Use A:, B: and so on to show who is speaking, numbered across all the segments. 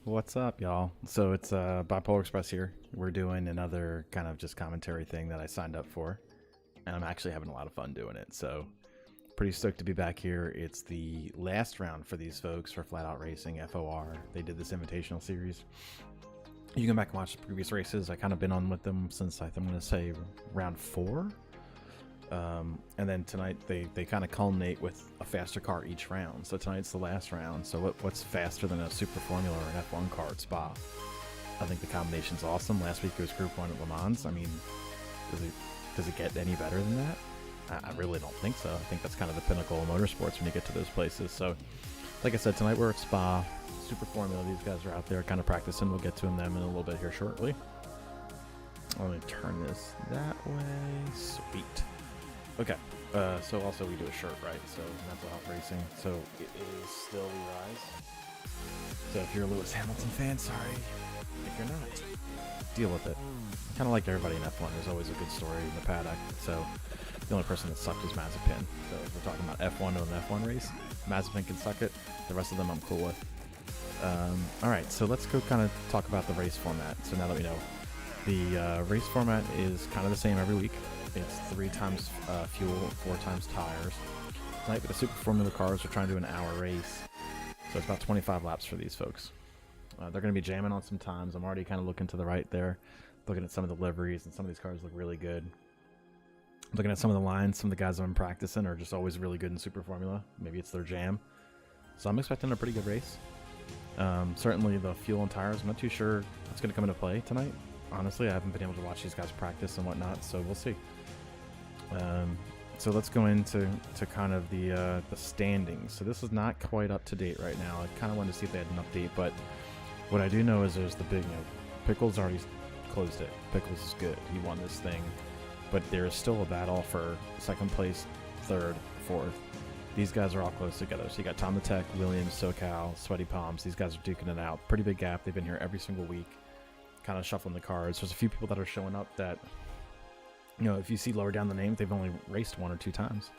A: What's up, y'all? So it's BiPolarXpres here. We're doing another kind of just commentary thing that I signed up for, and I'm actually having a lot of fun doing it. So pretty stoked to be back here. It's the last round for these folks for Flat Out Racing FOR. They did this invitational series. You can go back and watch the previous races. I kind of been on with them since I'm going to say round 4. And then tonight they kind of culminate with a faster car each round. So tonight's the last round. So what's faster than a Super Formula or an F1 car at Spa? I think the combination's awesome. Last week it was Group 1 at Le Mans. I mean, does it get any better than that? I really don't think so. I think that's kind of the pinnacle of motorsports when you get to those places. So, like I said, tonight we're at Spa. Super Formula, these guys are out there kind of practicing. We'll get to them in a little bit here shortly. Let me turn this that way. Sweet. Okay, so also we do a shirt, right? So Mental Health Racing. So it is still We Rise. So if you're a Lewis Hamilton fan, sorry. If you're not, deal with it. Kind of like everybody in F1, there's always a good story in the paddock. So the only person that sucked is Mazepin. So if we're talking about F1 to an F1 race, Mazepin can suck it. The rest of them I'm cool with. All right, so let's go kind of talk about the race format. So now that we know, the race format is kind of the same every week. It's 3 times fuel, 4 times tires. Tonight with the Super Formula cars, we're trying to do an hour race. So it's about 25 laps for these folks. They're going to be jamming on some times. I'm already kind of looking to the right there, looking at some of the liveries, and some of these cars look really good. Looking at some of the lines, some of the guys that I'm practicing are just always really good in Super Formula. Maybe it's their jam. So I'm expecting a pretty good race. Certainly the fuel and tires, I'm not too sure what's going to come into play tonight. Honestly, I haven't been able to watch these guys practice and whatnot, so we'll see. So let's go into kind of the standings. So this is not quite up to date right now. I kind of wanted to see if they had an update, but what I do know is there's the big, Pickles already closed it. Pickles is good. He won this thing, but there is still a battle for second place, third, fourth. These guys are all close together. So you got Tom the Tech, Williams, SoCal, Sweaty Palms. These guys are duking it out. Pretty big gap. They've been here every single week, kind of shuffling the cards. There's a few people that are showing up that, if you see lower down the name, they've only raced 1 or 2 times.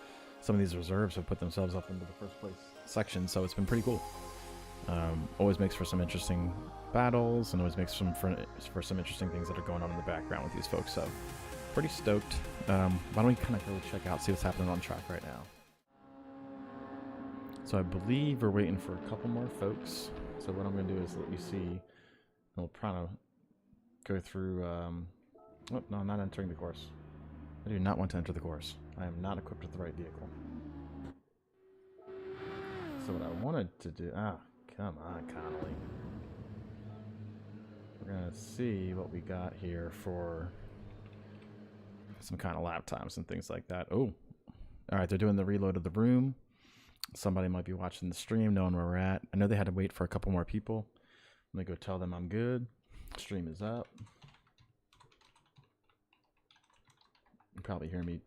A: Some of these reserves have put themselves up into the first place section, so it's been pretty cool. Always makes for some interesting battles, and always makes for some interesting things that are going on in the background with these folks. So pretty stoked. Why don't we kind of go check out, see what's happening on track right now. So I believe we're waiting for a couple more folks. So what I'm going to do is let you see. We'll try to go through. Oh no, I'm not entering the course. I do not want to enter the course. I am not equipped with the right vehicle. So what I wanted to do... come on, Connolly. We're going to see what we got here for some kind of lap times and things like that. Oh, alright, they're doing the reload of the room. Somebody might be watching the stream, knowing where we're at. I know they had to wait for a couple more people. I'm going to go tell them I'm good. Stream is up. You probably hear me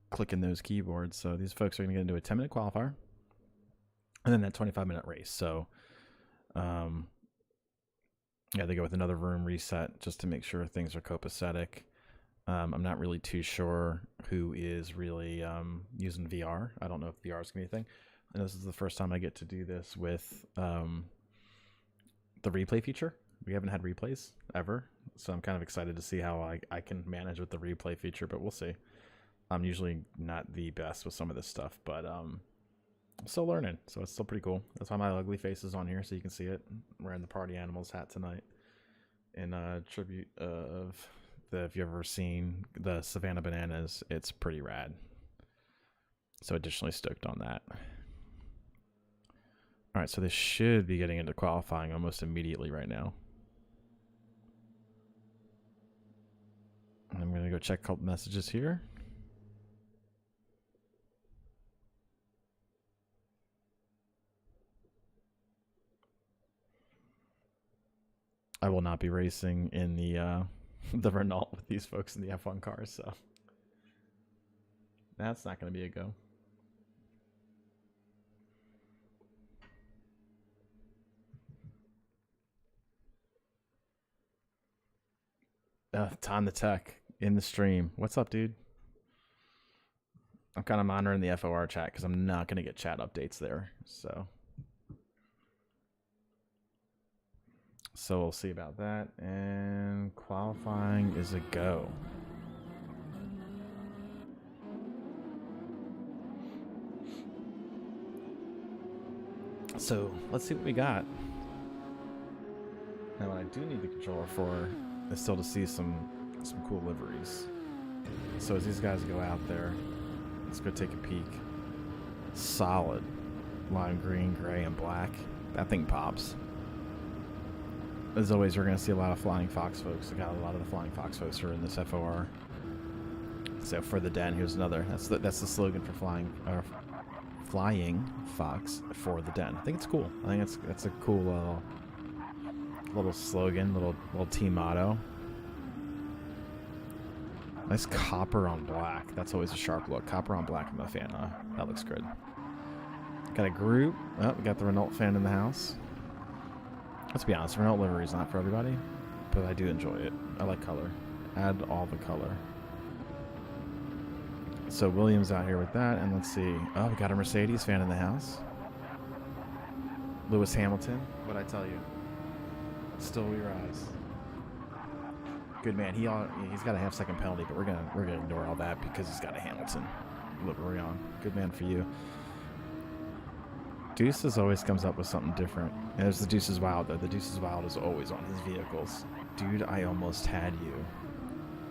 A: clicking those keyboards. So these folks are going to get into a 10-minute qualifier, and then that 25-minute race. So, yeah, they go with another room reset just to make sure things are copacetic. I'm not really too sure who is really using VR. I don't know if VR is going to be a thing. And this is the first time I get to do this with the replay feature. We haven't had replays ever, so I'm kind of excited to see how I can manage with the replay feature, but we'll see. I'm usually not the best with some of this stuff, but I'm still learning, so it's still pretty cool. That's why my ugly face is on here, so you can see it. I'm wearing the Party Animals hat tonight in tribute of if you've ever seen the Savannah Bananas, it's pretty rad. So additionally stoked on that. All right, so they should be getting into qualifying almost immediately right now. I'm going to go check a couple messages here. I will not be racing in the Renault with these folks in the F1 cars, so that's not going to be a go. Tom the Tech in the stream. What's up, dude? I'm kind of monitoring the FOR chat because I'm not going to get chat updates there. So So we'll see about that. And qualifying is a go. So let's see what we got. Now what I do need the controller for is still to see some cool liveries. So as these guys go out there, let's go take a peek. Solid lime green, gray, and black. That thing pops. As always, we're going to see a lot of Flying Fox folks. I got a lot of the Flying Fox folks are in this FOR. So for the den, here's another. That's the slogan for Flying Fox for the den. I think it's cool. I think that's a cool little slogan, little team motto. Nice copper on black. That's always a sharp look. Copper on black, I'm a fan of. That looks good. Got a group. Oh, we got the Renault fan in the house. Let's be honest, Renault livery is not for everybody, but I do enjoy it. I like color. Add all the color. So Williams out here with that, and let's see. Oh, we got a Mercedes fan in the house. Lewis Hamilton. What'd I tell you? Stole your eyes. Good man. He's got a half-second penalty, but we're gonna ignore all that because he's got a Hamilton livery on. Good man for you. Deuces always comes up with something different. And there's the Deuces Wild, though. The Deuces Wild is always on his vehicles. Dude, I almost had you.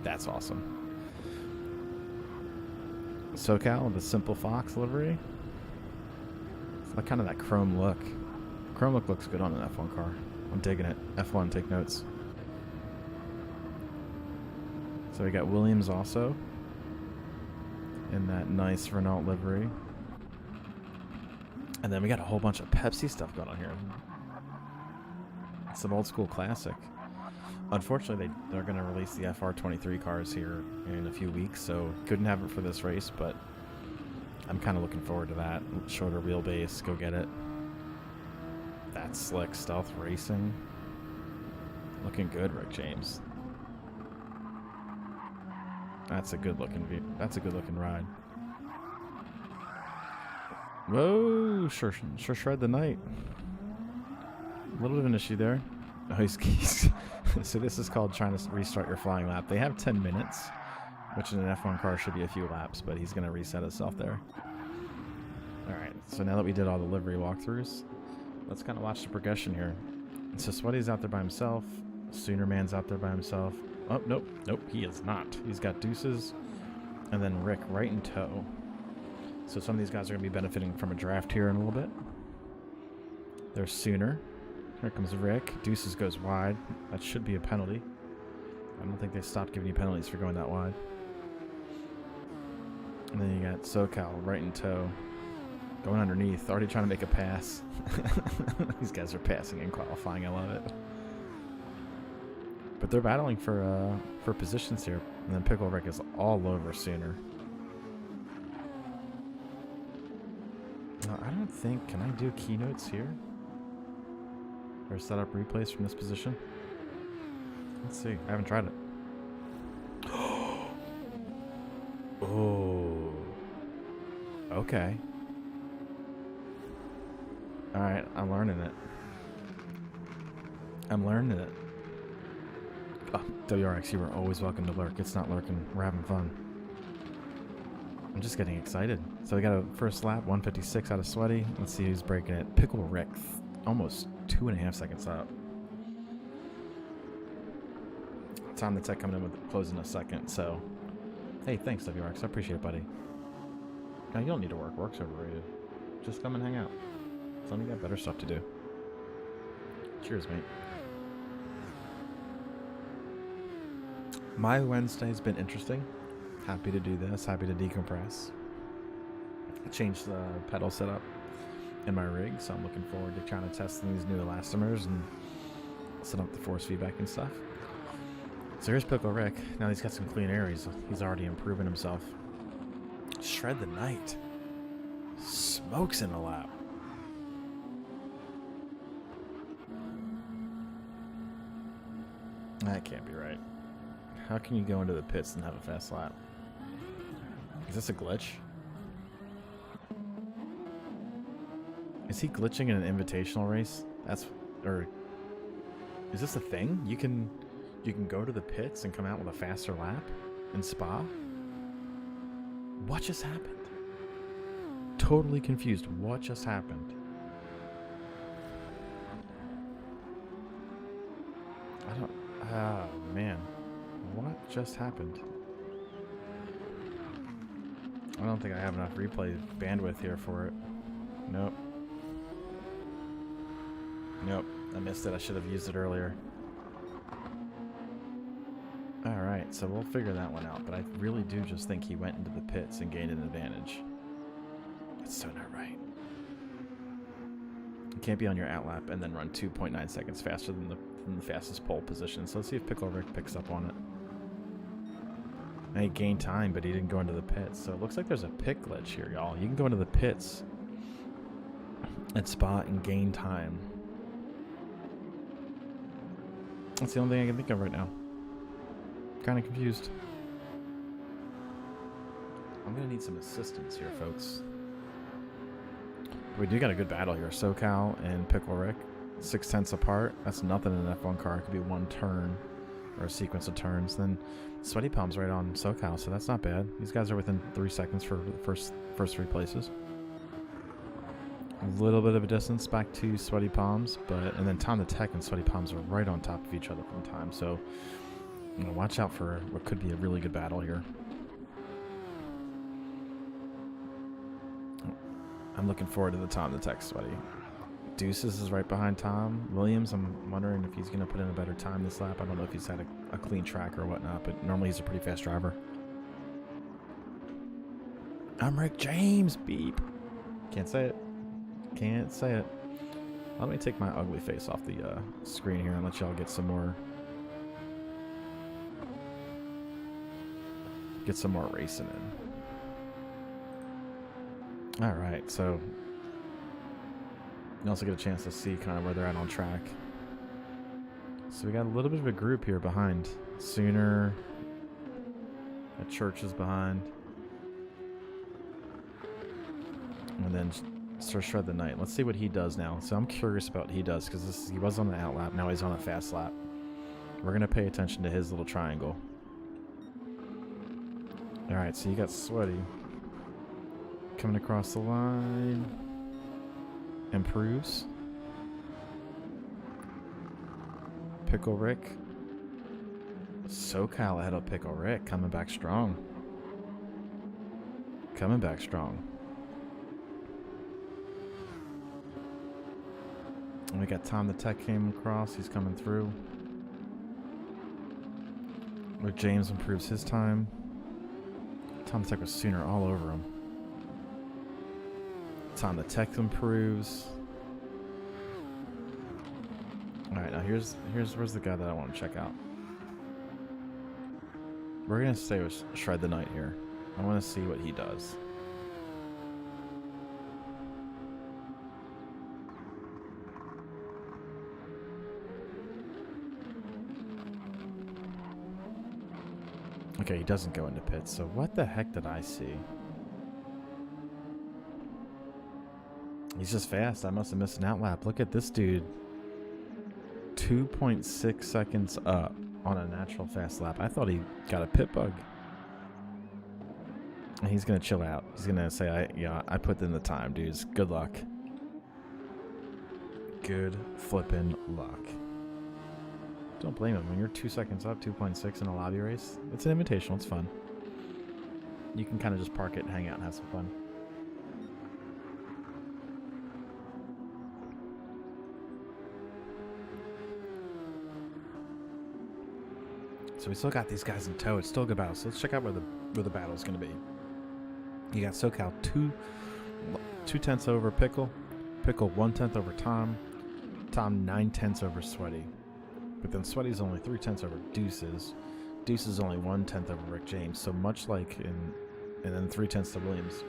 A: That's awesome. SoCal, the Simple Fox livery. It's like kind of that chrome look. Chrome look looks good on an F1 car. I'm digging it. F1, take notes. So we got Williams also in that nice Renault livery. And then we got a whole bunch of Pepsi stuff going on here. Some old school classic. Unfortunately, they're going to release the FR23 cars here in a few weeks, so couldn't have it for this race, but I'm kind of looking forward to that. Shorter wheelbase, go get it. That's slick stealth racing. Looking good, Rick James. That's a good looking ride. Whoa, sure shred the night. A little bit of an issue there. Oh, he's so this is called trying to restart your flying lap. They have 10 minutes, which in an F1 car should be a few laps, but he's going to reset himself there. All right, so now that we did all the livery walkthroughs, let's kind of watch the progression here. So Sweaty's out there by himself. Sooner Man's out there by himself. Oh, nope, he is not. He's got Deuces, and then Rick right in tow. So some of these guys are going to be benefiting from a draft here in a little bit. There's Sooner. Here comes Rick. Deuces goes wide. That should be a penalty. I don't think they stopped giving you penalties for going that wide. And then you got SoCal right in tow. Going underneath. Already trying to make a pass. These guys are passing and qualifying. I love it. But they're battling for positions here. And then Pickle Rick is all over Sooner. I don't think... Can I do keynotes here? Or set up replays from this position? Let's see. I haven't tried it. Oh. Okay. Alright, I'm learning it. Oh, WRX, you are always welcome to lurk. It's not lurking. We're having fun. I'm just getting excited. So we got a first lap, 156 out of Sweaty. Let's see who's breaking it. Pickle Rick, almost 2.5 seconds up. Tom the Tech coming in with closing a second. So, hey, thanks WRX. I appreciate it, buddy. Now you don't need to work. Work's overrated. Just come and hang out. Some of you got better stuff to do. Cheers, mate. My Wednesday's been interesting. Happy to do this. Happy to decompress. Changed the pedal setup in my rig, so I'm looking forward to trying to test these new elastomers and set up the force feedback and stuff. So here's Pickle Rick. Now he's got some clean air. He's already improving himself. Shred the night. Smokes in a lap. That can't be right. How can you go into the pits and have a fast lap? Is this a glitch? Is he glitching in an invitational race? Is this a thing? You can go to the pits and come out with a faster lap in Spa? What just happened? Totally confused. What just happened? I don't... Oh, man. What just happened? I don't think I have enough replay bandwidth here for it. Nope. Nope. I missed it. I should have used it earlier. Alright, so we'll figure that one out. But I really do just think he went into the pits and gained an advantage. That's so not right. You can't be on your out lap and then run 2.9 seconds faster than the fastest pole position. So let's see if Pickle Rick picks up on it. And he gained time, but he didn't go into the pits. So it looks like there's a pit glitch here, y'all. You can go into the pits at Spa and gain time. That's the only thing I can think of right now. Kind of confused. I'm going to need some assistance here, folks. We do got a good battle here. SoCal and Pickle Rick. 0.6 apart. That's nothing in an F1 car. It could be one turn or a sequence of turns. Then Sweaty Palm's right on SoCal, so that's not bad. These guys are within 3 seconds for the first 3 places. A little bit of a distance back to Sweaty Palms, and then Tom the Tech and Sweaty Palms are right on top of each other from time. So watch out for what could be a really good battle here. I'm looking forward to the Tom the Tech Sweaty. Deuces is right behind Tom. Williams, I'm wondering if he's going to put in a better time this lap. I don't know if he's had a clean track or whatnot, but normally he's a pretty fast driver. I'm Rick James, beep. Can't say it. Can't say it. Let me take my ugly face off the screen here and let y'all get some more racing in. All right, so you also get a chance to see kind of where they're at on track. So we got a little bit of a group here behind. Sooner, a Church is behind, and then Sir Shred the Knight. Let's see what he does now. So I'm curious about what he does, because he was on the out lap, now he's on a fast lap. We're gonna pay attention to his little triangle. All right, so you got Sweaty coming across the line. Improves. Pickle Rick. SoCal ahead of Pickle Rick, coming back strong. Coming back strong. And we got Tom the Tech came across, he's coming through. Rick James improves his time. Tom the Tech was Sooner all over him. Tom the Tech improves. Alright, now where's the guy that I want to check out. We're gonna stay with Shred the Knight here. I want to see what he does. Okay, he doesn't go into pits, so what the heck did I see? He's just fast. I must have missed an out lap. Look at this dude. 2.6 seconds up on a natural fast lap. I thought he got a pit bug. And he's going to chill out. He's going to say, I put in the time, dudes. Good luck. Good flippin' luck. Don't blame him. When you're 2 seconds up, 2.6 in a lobby race, it's an invitational. It's fun. You can kind of just park it and hang out and have some fun. So we still got these guys in tow. It's still a good battle. So let's check out where the battle is going to be. You got SoCal 2/10 over Pickle. Pickle 1/10 over Tom. Tom 9/10 over Sweaty. But then Sweaty's only 3/10 over Deuces. Deuces only 1/10 over Rick James. So much like and then 3/10 to Williams.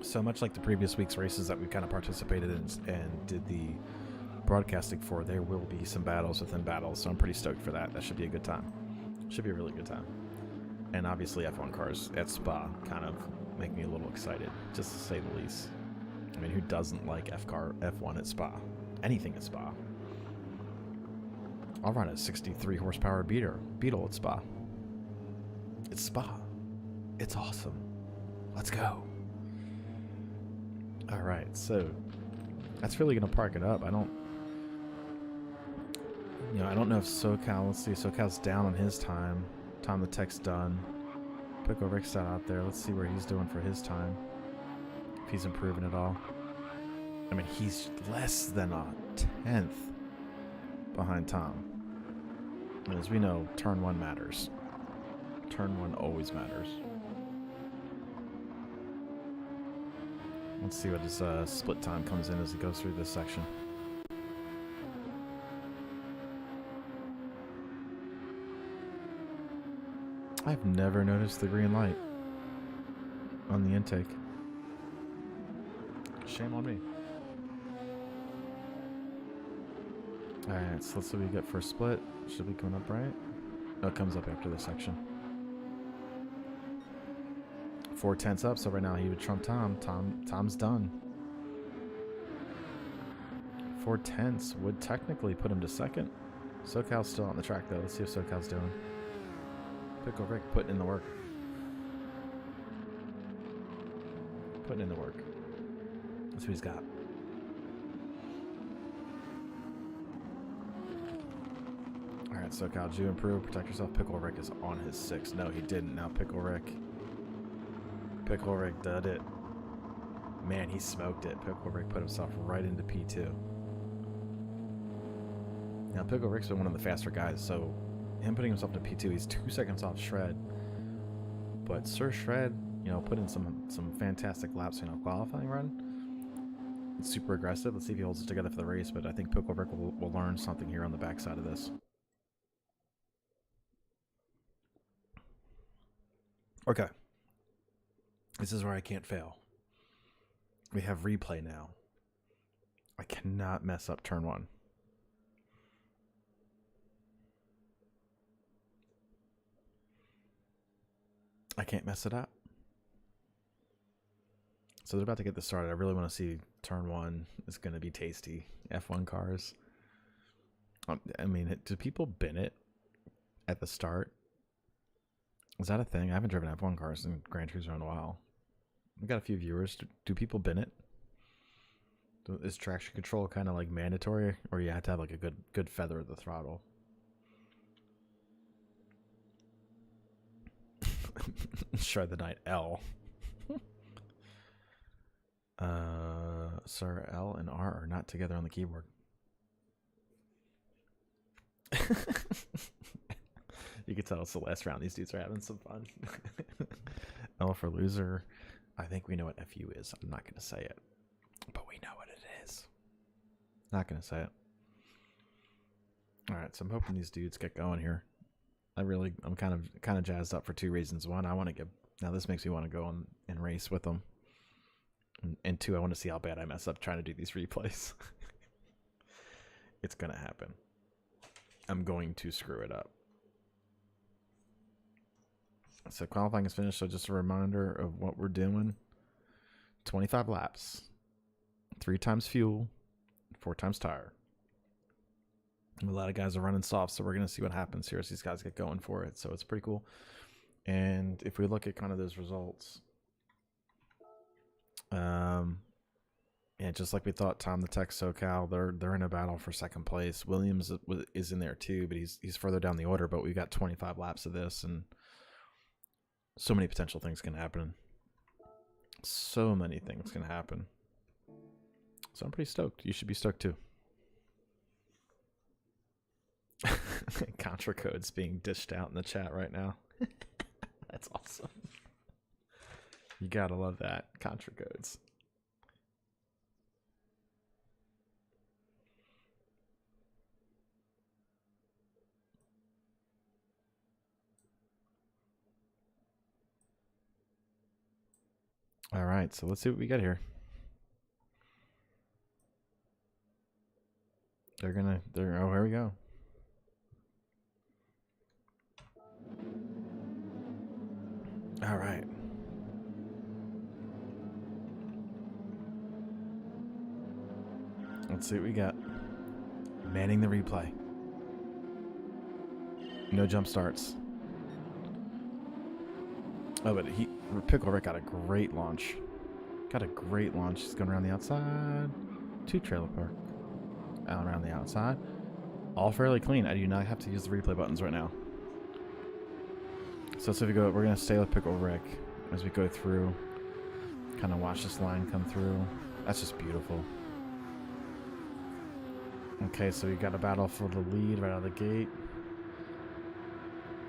A: So much like the previous week's races that we kind of participated in and did the broadcasting for, there will be some battles within battles, so I'm pretty stoked for that. That should be a good time. Should be a really good time. And obviously F1 cars at Spa kind of make me a little excited, just to say the least. I mean, who doesn't like F1 at Spa? Anything at Spa. I'll run a 63 horsepower Beetle at Spa. It's Spa. It's awesome. Let's go. All right, so that's really gonna park it up. I don't know if SoCal. Let's see. SoCal's down on his time. Tom the Tech's done. Pickle Rick's out there. Let's see where he's doing for his time. If he's improving at all. I mean, he's less than a 10th behind Tom. And as we know, turn 1 matters. Turn 1 always matters. Let's see what his split time comes in as he goes through this section. I've never noticed the green light on the intake. Shame on me. Alright, so let's see what we get for a split. Should be coming up right? No, it comes up after this section. 4/10 up, so right now he would trump Tom. Tom's done. 4/10 would technically put him to second. SoCal's still on the track though. Let's see what SoCal's doing. Pickle Rick putting in the work. Putting in the work. That's what he's got. Alright, SoCal, did you improve? Protect yourself. Pickle Rick is on his 6. No, he didn't. Now Pickle Rick did it. Man, he smoked it. Pickle Rick put himself right into P2. Now, Pickle Rick's been one of the faster guys, so him putting himself into P2, he's 2 seconds off Shred. But Sir Shred, put in some fantastic laps, qualifying run. It's super aggressive. Let's see if he holds it together for the race, but I think Pickle Rick will learn something here on the backside of this. Okay. This is where I can't fail. We have replay now. I cannot mess up turn 1. I can't mess it up. So they're about to get this started. I really want to see turn 1. It's going to be tasty. F1 cars. I mean, do people bin it at the start? Is that a thing? I haven't driven F1 cars in Gran Turismo in a while. We got a few viewers. Do people bin it? Is traction control kind of like mandatory, or you have to have like a good feather of the throttle? Shred the night L. Sir, L and R are not together on the keyboard. You can tell it's the last round. These dudes are having some fun. L for loser. I think we know what FU is. I'm not going to say it, but we know what it is. Not going to say it. All right, so I'm hoping these dudes get going here. I'm kind of jazzed up for 2 reasons. One, now this makes me want to go on and race with them. And 2, I want to see how bad I mess up trying to do these replays. It's going to happen. I'm going to screw it up. So qualifying is finished, so just a reminder of what we're doing. 25 laps. 3 times fuel, 4 times tire. A lot of guys are running soft, so we're going to see what happens here as these guys get going for it. So it's pretty cool. And if we look at kind of those results, yeah, just like we thought, Tom the Tech SoCal, they're in a battle for second place. Williams is in there too, but he's further down the order. But we've got 25 laps of this, and so many potential things can happen. So many things can happen. So I'm pretty stoked. You should be stoked too. Contra codes being dished out in the chat right now. That's awesome. You gotta love that. Contra codes. All right, so let's see what we got here. Oh, here we go. All right. Let's see what we got. Manning the replay. No jump starts. Oh, but Pickle Rick got a great launch. Got a great launch. He's going around the outside. 2 trailer park. Out around the outside. All fairly clean. I do not have to use the replay buttons right now. So if we go, we're going to stay with Pickle Rick as we go through. Kind of watch this line come through. That's just beautiful. Okay, so we got a battle for the lead right out of the gate.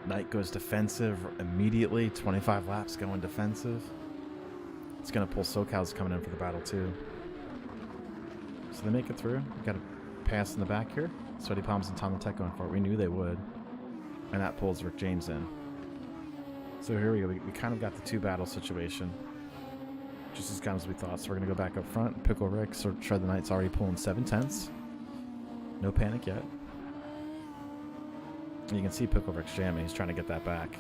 A: Knight goes defensive immediately. 25 laps going defensive. It's going to pull SoCal's coming in for the battle too. So they make it through. We got a pass in the back here. Sweaty Palms and Tom the Tech going for it. We knew they would. And that pulls Rick James in. So here we go. We kind of got the 2 battle situation. Just as kind as we thought. So we're going to go back up front. Pickle Rick, so Shred the Knight's already pulling 7/10. No panic yet. And you can see Pickle Rick's jamming. He's trying to get that back.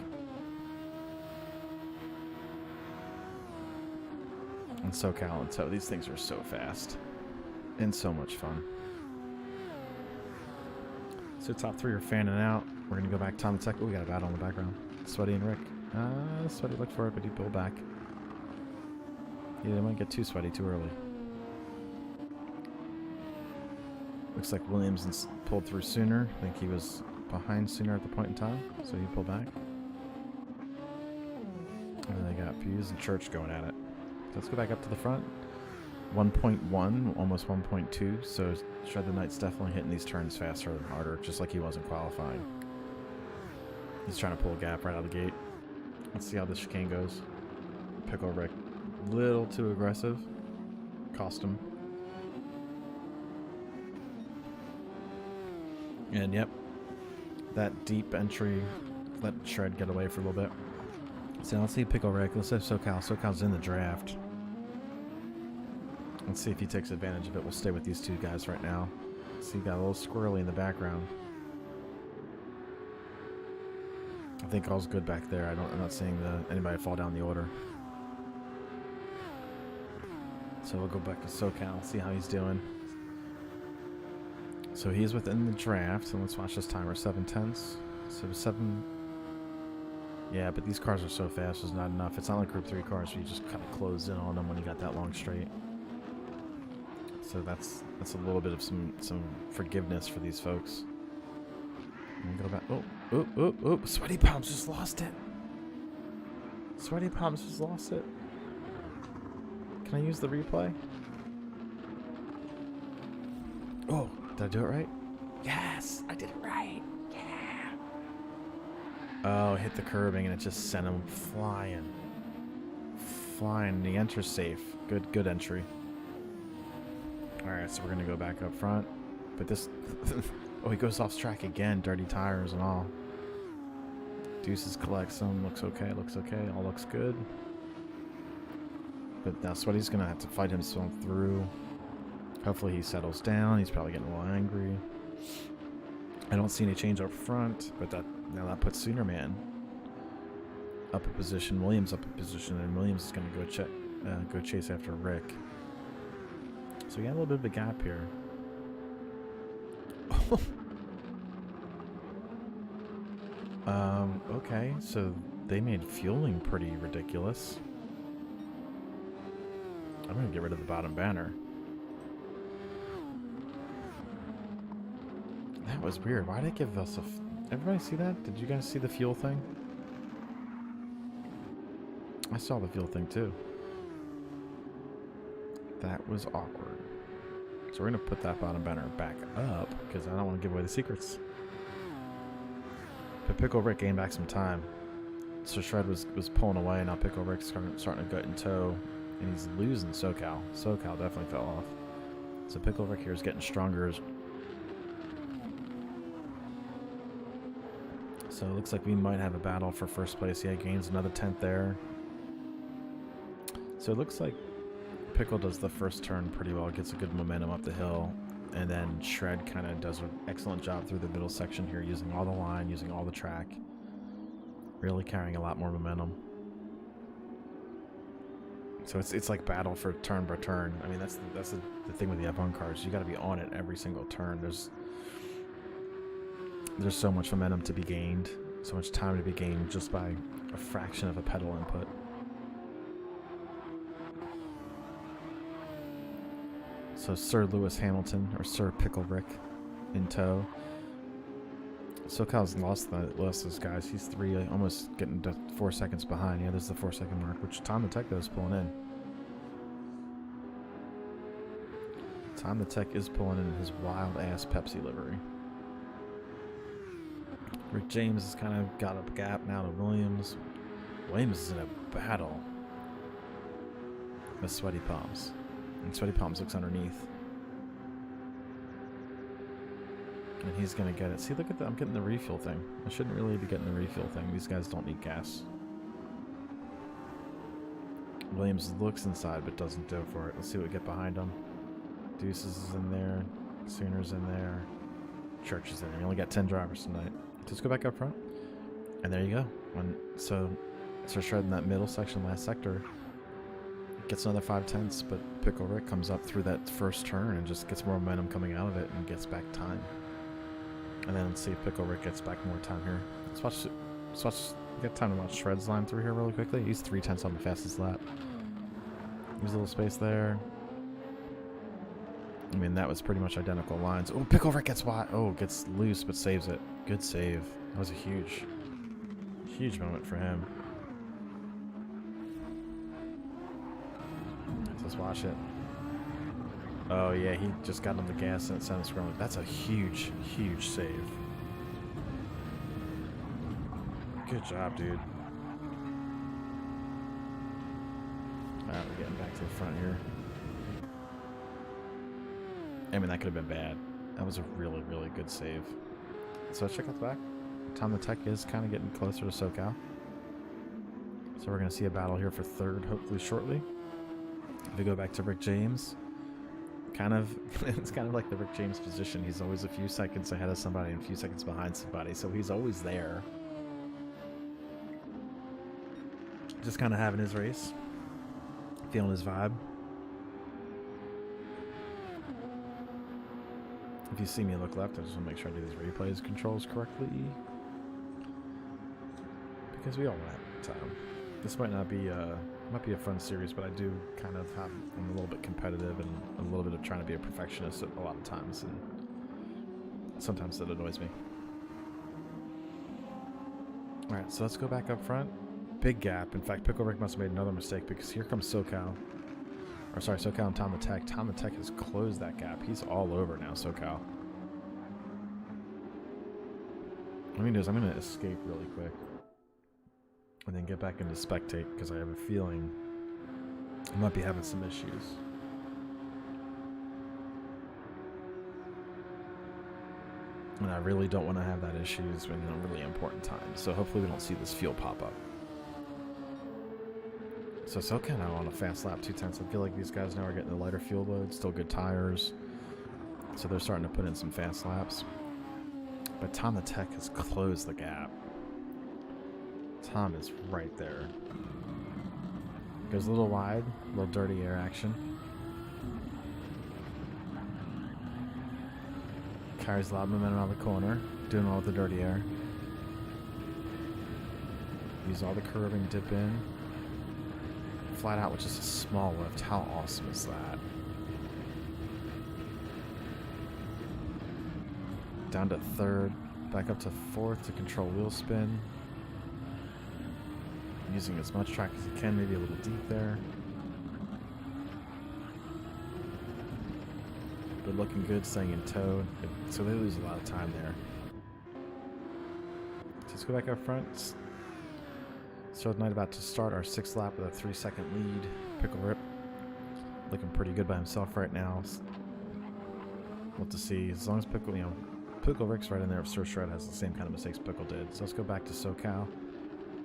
A: And SoCal and Toe. These things are so fast. And so much fun. So top 3 are fanning out. We're going to go back Tom the Tech. Oh, we got a battle in the background. Sweaty and Rick. Sweaty looked for it, but he pulled back. Yeah, they might get too sweaty too early. Looks like Williams pulled through sooner. I think he was behind sooner at the point in time, so he pulled back. And they got Pews and Church going at it. So let's go back up to the front. 1.1, almost 1.2, so Shred the Knight's definitely hitting these turns faster and harder, just like he was in qualifying. He's trying to pull a gap right out of the gate. Let's see how this chicane goes. Pickle Rick, little too aggressive. Cost him. And yep, that deep entry let Shred get away for a little bit. So let's see Pickle Rick. Let's say SoCal. SoCal's in the draft. Let's see if he takes advantage of it. We'll stay with these 2 guys right now. See, got a little squirrely in the background. I think all's good back there. I'm not seeing anybody fall down the order. So we'll go back to SoCal, see how he's doing. So he's within the draft, and let's watch this timer. 7/10. So 7. Yeah, but these cars are so fast, there's not enough. It's not like Group 3 cars where you just kind of close in on them when you got that long straight. So that's a little bit of some forgiveness for these folks. And go back. Oh! Sweaty Palms just lost it. Sweaty Palms just lost it. Can I use the replay? Oh, did I do it right? Yes, I did it right. Yeah. Oh, hit the curbing and it just sent him flying. Flying. The enter's safe. Good entry. Alright, so we're going to go back up front. But this... oh, he goes off track again. Dirty tires and all. Deuces collects them. Looks okay. All looks good. But now Sweaty's going to have to fight himself through. Hopefully he settles down. He's probably getting a little angry. I don't see any change up front. But now that puts Soonerman up a position. Williams up a position. And Williams is going to go chase after Rick. So we got a little bit of a gap here. Okay, so they made fueling pretty ridiculous. I'm gonna get rid of the bottom banner. That was weird. Why'd it give us everybody see that? Did you guys see the fuel thing? I saw the fuel thing too. That was awkward. So we're going to put that bottom banner back up because I don't want to give away the secrets. But Pickle Rick gained back some time. So Shred was pulling away, and now Pickle Rick's starting to gut in tow. And he's losing SoCal. SoCal definitely fell off. So Pickle Rick here is getting stronger. So it looks like we might have a battle for first place. Yeah, gains another 10th there. So it looks like Pickle does the first turn pretty well, gets a good momentum up the hill, and then Shred kind of does an excellent job through the middle section here, using all the line, using all the track, really carrying a lot more momentum. So it's like battle for turn by turn. I mean, that's the thing with the F1 cars. You got to be on it every single turn. there's so much momentum to be gained, so much time to be gained just by a fraction of a pedal input. So Sir Lewis Hamilton, or Sir Pickle Rick, in tow. SoCal's lost those guys. He's almost getting to 4 seconds behind. Yeah, there's the 4-second mark, which Tom the Tech, though, is pulling in. Tom the Tech is pulling in his wild-ass Pepsi livery. Rick James has kind of got a gap now to Williams. Williams is in a battle with Sweaty Palms. And Sweaty Palms looks underneath. And he's going to get it. See, look at that. I'm getting the refuel thing. I shouldn't really be getting the refuel thing. These guys don't need gas. Williams looks inside but doesn't go for it. Let's see what we get behind him. Deuces is in there. Sooner's in there. Church is in there. We only got 10 drivers tonight. Let's go back up front. And there you go. So Shred in that middle section, last sector, gets another 5/10, but Pickle Rick comes up through that first turn and just gets more momentum coming out of it and gets back time. And then let's see if Pickle Rick gets back more time here. Let's watch. Get time to watch Shred's line through here really quickly. He's 3/10 on the fastest lap. There's a little space there. I mean, that was pretty much identical lines. Oh, Pickle Rick gets wide. Oh, gets loose but saves it. Good save. That was a huge moment for him. Let's watch it. Oh yeah, he just got on the gas and it sounded scrolling. That's a huge save. Good job, dude. Alright, we're getting back to the front here. I mean, that could have been bad. That was a really good save. So let's check out the back. Tom the Tech is kind of getting closer to SoCal. So we're going to see a battle here for third, hopefully shortly. If we go back to Rick James, it's kind of like the Rick James position. He's always a few seconds ahead of somebody and a few seconds behind somebody, so he's always there. Just kind of having his race, feeling his vibe. If you see me look left, I just want to make sure I do these replays controls correctly, because we all want time. This might not be might be a fun series, but I do kind of have, I'm a little bit competitive and a little bit of trying to be a perfectionist a lot of times, and sometimes that annoys me. Alright, so let's go back up front. Big gap. In fact, Pickle Rick must have made another mistake, because here comes SoCal. Or sorry, SoCal and Tom the Tech. Tom the Tech has closed that gap. He's all over now, SoCal. What I'm going to do is I'm going to escape really quick. And then get back into spectate, because I have a feeling I might be having some issues. And I really don't want to have that issues in a really important time. So hopefully we don't see this fuel pop up. So SoCal now on a fast lap, 2/10. I feel like these guys now are getting the lighter fuel load, still good tires. So they're starting to put in some fast laps. But Tom the Tech has closed the gap. Tom is right there. Goes a little wide, a little dirty air action. Carries a lot of momentum out of the corner, doing well with the dirty air. Use all the curving, dip in. Flat out, which is a small lift. How awesome is that? Down to third, back up to fourth to control wheel spin. Using as much track as you can, maybe a little deep there. But looking good, staying in tow. So they lose a lot of time there. So let's go back up front. So the night about to start our 6th lap with a 3-second lead. Pickle Rip looking pretty good by himself right now. We'll have to see. As long as Pickle Rick's right in there, if Sir Shred has the same kind of mistakes Pickle did. So let's go back to SoCal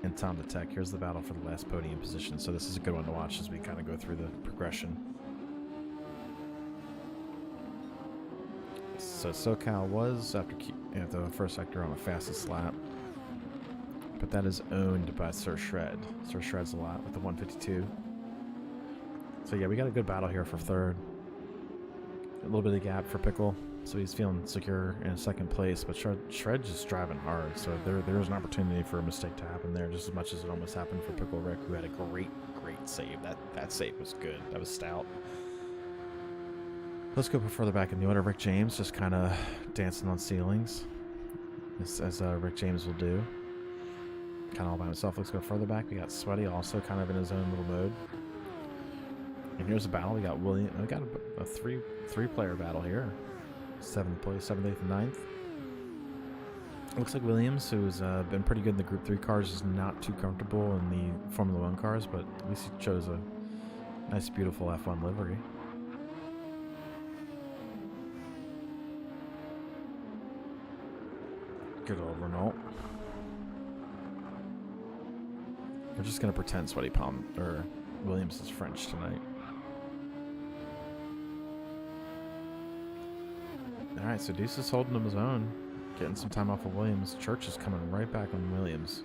A: and Tom the Tech. Here's the battle for the last podium position. So this is a good one to watch as we kind of go through the progression. So SoCal was after the first sector on the fastest lap. But that is owned by Sir Shred. Sir Shred's a lot with the 152. So yeah, we got a good battle here for third. A little bit of gap for Pickle. So he's feeling secure in second place, but Shred just driving hard. So there's an opportunity for a mistake to happen there, just as much as it almost happened for Pickle Rick, who had a great save. That save was good. That was stout. Let's go further back in the order. Rick James just kind of dancing on ceilings, as Rick James will do. Kind of all by himself. Let's go further back. We got Sweaty also kind of in his own little mode. And here's a battle. We got William. We got a three-player battle here. 7th place, 7th, 8th, and 9th. Looks like Williams, who's been pretty good in the Group 3 cars, is not too comfortable in the Formula 1 cars, but at least he chose a nice, beautiful F1 livery. Good old Renault. We're just going to pretend Sweaty Palm, or Williams is French tonight. Alright, so Deuce is holding him his own. Getting some time off of Williams. Church is coming right back on Williams.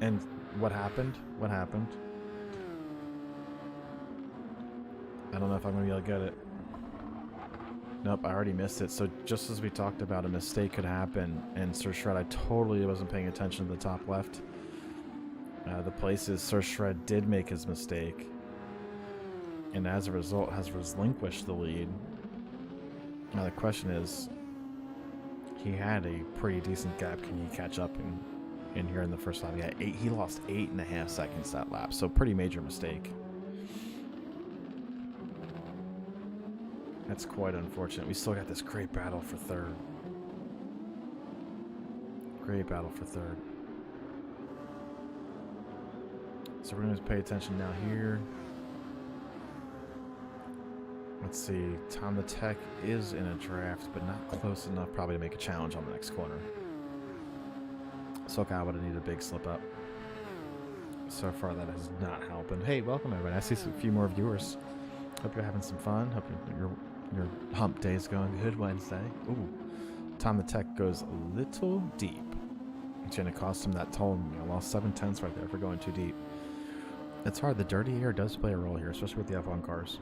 A: And what happened? What happened? I don't know if I'm going to be able to get it. Nope, I already missed it. So just as we talked about, a mistake could happen. And Sir Shred, I totally wasn't paying attention to the top left. The places Sir Shred did make his mistake. And as a result has relinquished the lead. Now the question is, he had a pretty decent gap. Can he catch up in here in the first lap? He lost 8.5 seconds that lap, so pretty major mistake. That's quite unfortunate. We still got this great battle for third. Great battle for third. So we're going to pay attention now here. Let's see, Tom the Tech is in a draft, but not close enough probably to make a challenge on the next corner. SoCal would have needed a big slip up. So far that is not helping. Hey, welcome everybody. I see a few more viewers. Hope you're having some fun. Hope your hump day is going good Wednesday. Ooh, Tom the Tech goes a little deep. It's going to cost him that toll. I lost 7/10 right there for going too deep. It's hard. The dirty air does play a role here, especially with the F1 cars.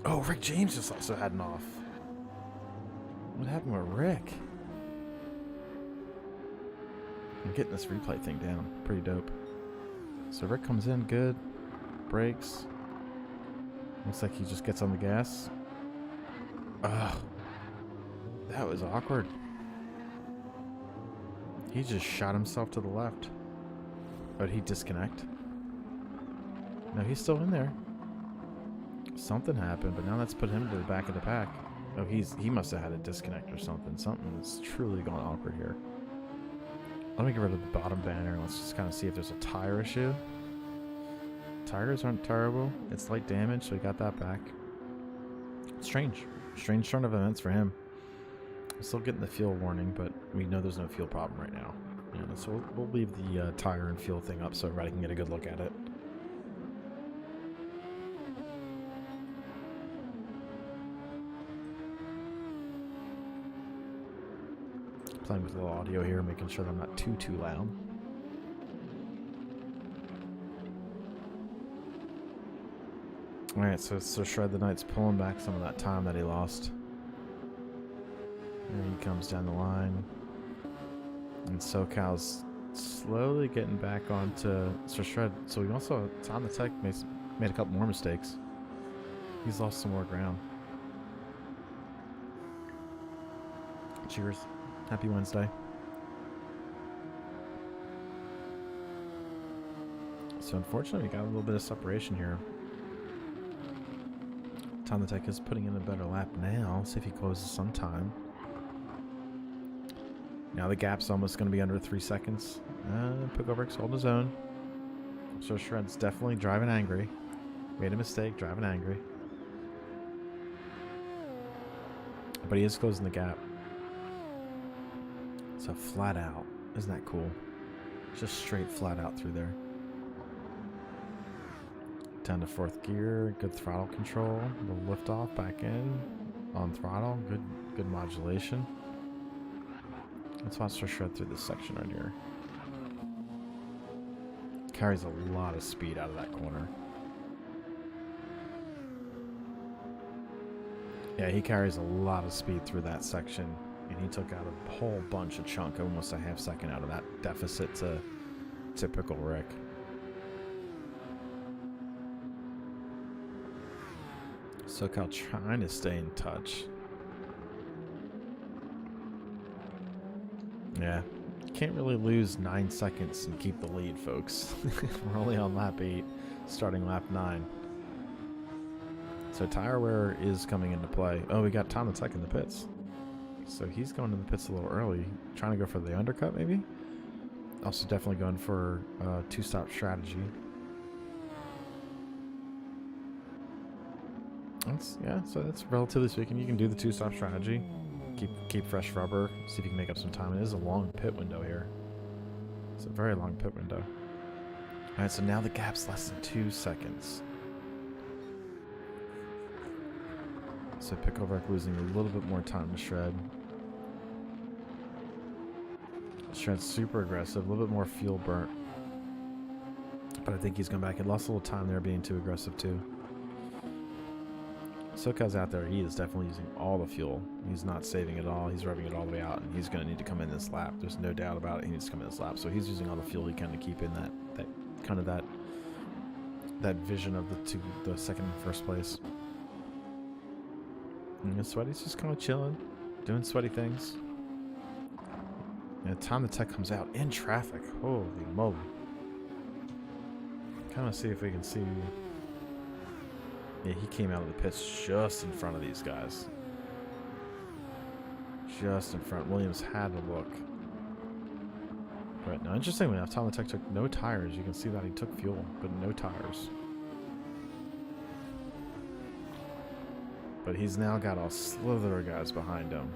A: Oh, Rick James just also had an off. What happened with Rick? I'm getting this replay thing down. Pretty dope. So Rick comes in good. Brakes. Looks like he just gets on the gas. Ugh. That was awkward. He just shot himself to the left. Oh, did he disconnect? No, he's still in there. Something happened, but now that's put him to the back of the pack. Oh, he must have had a disconnect or something. Something is truly gone awkward here. Let me get rid of the bottom banner. Let's just kind of see if there's a tire issue. Tires aren't terrible. It's light damage, so we got that back. Strange. Strange turn of events for him. I'm still getting the fuel warning, but we know there's no fuel problem right now. So we'll leave the tire and fuel thing up so everybody can get a good look at it. Playing with a little audio here, making sure that I'm not too loud. Alright, so Shred the Knight's pulling back some of that time that he lost. There he comes down the line. And SoCal's slowly getting back onto Sir Shred. So we also, Tom the Tech made a couple more mistakes. He's lost some more ground. Cheers. Happy Wednesday. So unfortunately, we got a little bit of separation here. Tom the Tech is putting in a better lap now. See if he closes sometime. Now the gap's almost going to be under 3 seconds. Pickle Rick's holding his own. So Shred's definitely driving angry. Made a mistake, driving angry. But he is closing the gap. So flat out. Isn't that cool? Just straight flat out through there. Down to 4th gear. Good throttle control. A little lift off back in. On throttle. Good modulation. Let's watch her shred through this section right here. Carries a lot of speed out of that corner. Yeah, he carries a lot of speed through that section, and he took out a whole bunch of chunk, almost a half second out of that deficit to typical Rick. SoCal trying to stay in touch. Yeah, can't really lose 9 seconds and keep the lead, folks. We're only on lap 8, starting lap 9. So tire wear is coming into play. Oh, we got Tom the Tech in the pits. So he's going to the pits a little early. Trying to go for the undercut, maybe? Also definitely going for a 2-stop strategy. So that's relatively speaking. You can do the 2-stop strategy. Keep fresh rubber. See if you can make up some time. It is a long pit window here. It's a very long pit window. Alright, so now the gap's less than 2 seconds. So Pickleback losing a little bit more time to Shred. Shred's super aggressive, a little bit more fuel burnt. But I think he's going back. He lost a little time there being too aggressive too. SoCal's out there. He is definitely using all the fuel. He's not saving it all. He's revving it all the way out, and he's going to need to come in this lap. There's no doubt about it. He needs to come in this lap. So he's using all the fuel he can to keep in that vision of the second and first place. And Sweaty's just kind of chilling, doing sweaty things. And Tom the Tech comes out in traffic. Holy moly. Kind of see if we can see. Yeah, he came out of the pits just in front of these guys. Just in front. Williams had to look. But no, interestingly enough, Tom the Tech took no tires. You can see that he took fuel, but no tires. But he's now got a slither of guys behind him.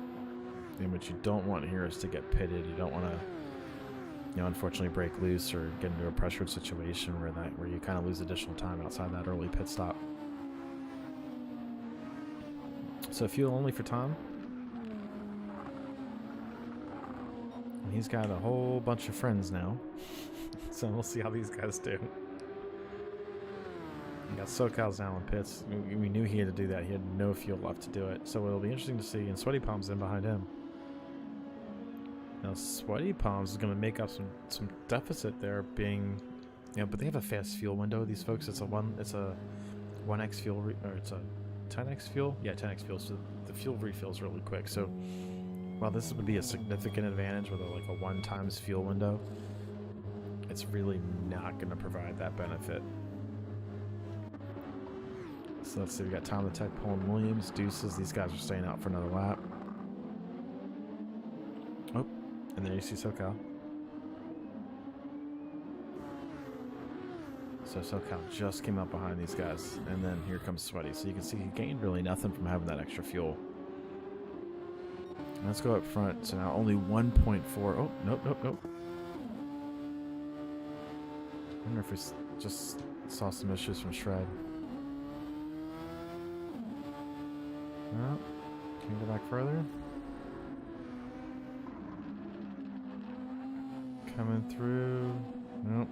A: And what you don't want here is to get pitted. You don't want to, unfortunately break loose or get into a pressured situation where you kind of lose additional time outside that early pit stop. So fuel only for Tom. And he's got a whole bunch of friends now. So we'll see how these guys do. We got SoCal's now in pits. We knew he had to do that. He had no fuel left to do it. So it'll be interesting to see. And Sweaty Palms in behind him. Now Sweaty Palms is going to make up some deficit there, being, but they have a fast fuel window. These folks, it's a 1x fuel, or it's a 10x fuel. Yeah, 10x fuel. So the fuel refills really quick. So while this would be a significant advantage with a 1 times fuel window, it's really not going to provide that benefit. So let's see, we got Tom the Tech pulling Williams, Deuces. These guys are staying out for another lap. Oh, and there you see SoCal. So SoCal just came up behind these guys, and then here comes Sweaty. So you can see he gained really nothing from having that extra fuel. And let's go up front. So now only 1.4. Oh, nope. I wonder if we just saw some issues from Shred. No. Can you go back further? Coming through. Nope.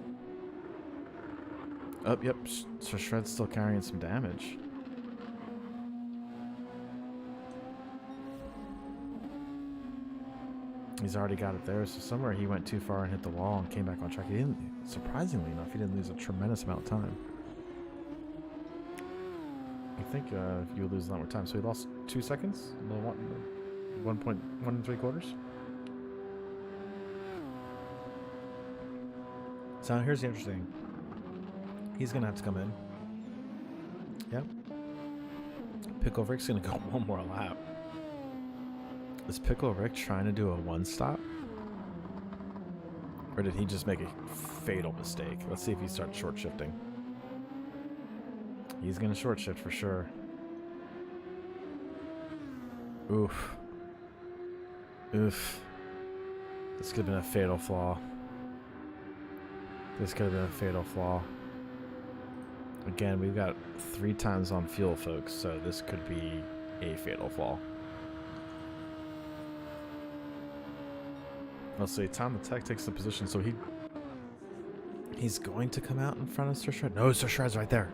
A: Oh, yep. So Shred's still carrying some damage. He's already got it there. So somewhere he went too far and hit the wall and came back on track. He didn't, surprisingly enough, he didn't lose a tremendous amount of time. I think you would lose a lot more time. So he lost 2 seconds? 1.1 3/4. So now here's the interesting. He's going to have to come in. Yep. Pickle Rick's going to go one more lap. Is Pickle Rick trying to do a 1-stop? Or did he just make a fatal mistake? Let's see if he starts short shifting. He's going to short shift for sure. Oof. This could have been a fatal flaw. Again, we've got 3 times on fuel, folks, so this could be a fatal flaw. Let's see, Tom the Tech takes the position, so he's going to come out in front of Sir Shred. No, Sir Shred's right there.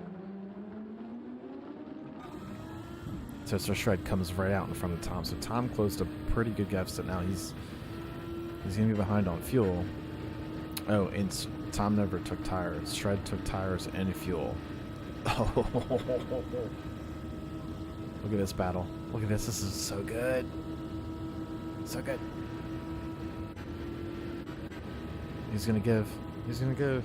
A: So Shred comes right out in front of Tom. So Tom closed a pretty good deficit now. He's going to be behind on fuel. Oh, and Tom never took tires. Shred took tires and fuel. Oh, look at this battle. Look at this. This is so good. So good. He's going to give. He's going to give.